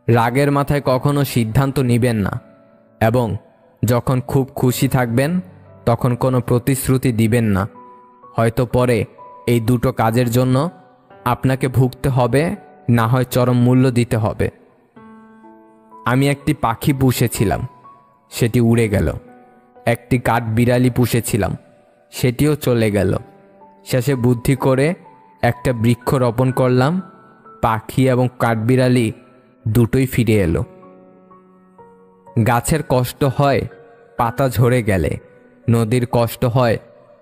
রাগের মাথায় কখনো সিদ্ধান্ত নেবেন না, এবং যখন খুব খুশি থাকবেন তখন কোনো প্রতিশ্রুতি দিবেন না। হয়তো পরে এই দুটো কাজের জন্য আপনাকে ভুগতে হবে, না হয় চরম মূল্য দিতে হবে। আমি একটি পাখি পুষেছিলাম, সেটি উড়ে গেল। একটি কাঠবিড়ালি পুষেছিলাম, সেটিও চলে গেল। শেষে বুদ্ধি করে একটা বৃক্ষ রোপণ করলাম, পাখি এবং কাঠবিড়ালি দুটোই ফিরে এলো। গাছের কষ্ট হয় পাতা ঝরে গেলে, নদীর কষ্ট হয়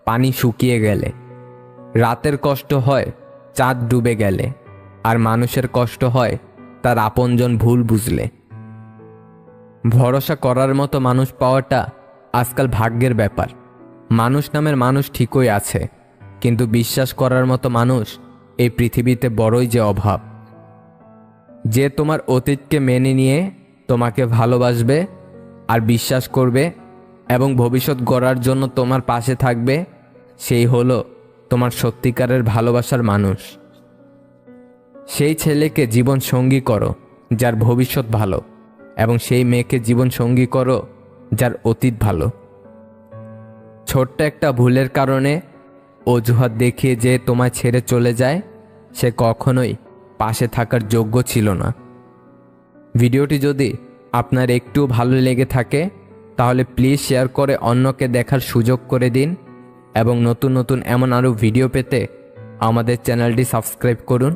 পানি শুকিয়ে গেলে, রাতের কষ্ট হয় চাঁদ ডুবে গেলে, আর মানুষের কষ্ট হয় তার আপনজন ভুল বুঝলে। ভরসা করার মতো মানুষ পাওয়াটা আজকাল ভাগ্যের ব্যাপার। মানুষ নামের মানুষ ঠিকই আছে, কিন্তু বিশ্বাস করার মতো মানুষ এই পৃথিবীতে বড়ই যে অভাব। যে তোমার অতীতকে মেনে নিয়ে তোমাকে ভালোবাসবে আর বিশ্বাস করবে এবং ভবিষ্যৎ গড়ার জন্য তোমার পাশে থাকবে, সেই হলো তোমার সত্যিকারের ভালোবাসার মানুষ। সেই ছেলেকে জীবন সঙ্গী করো যার ভবিষ্যৎ ভালো, এবং সেই মেয়েকে জীবন সঙ্গী করো যার অতীত ভালো। ছোট্ট একটা ভুলের কারণে অজুহাত দেখিয়ে যে তোমায় ছেড়ে চলে যায়, সে কখনোই পাশে থাকার যোগ্য ছিল না। ভিডিওটি যদি আপনার একটু ভালো লেগে থাকে তাহলে প্লিজ শেয়ার করে অন্যকে দেখার সুযোগ করে দিন, এবং নতুন নতুন এমন আরও ভিডিও পেতে আমাদের চ্যানেলটি সাবস্ক্রাইব করুন।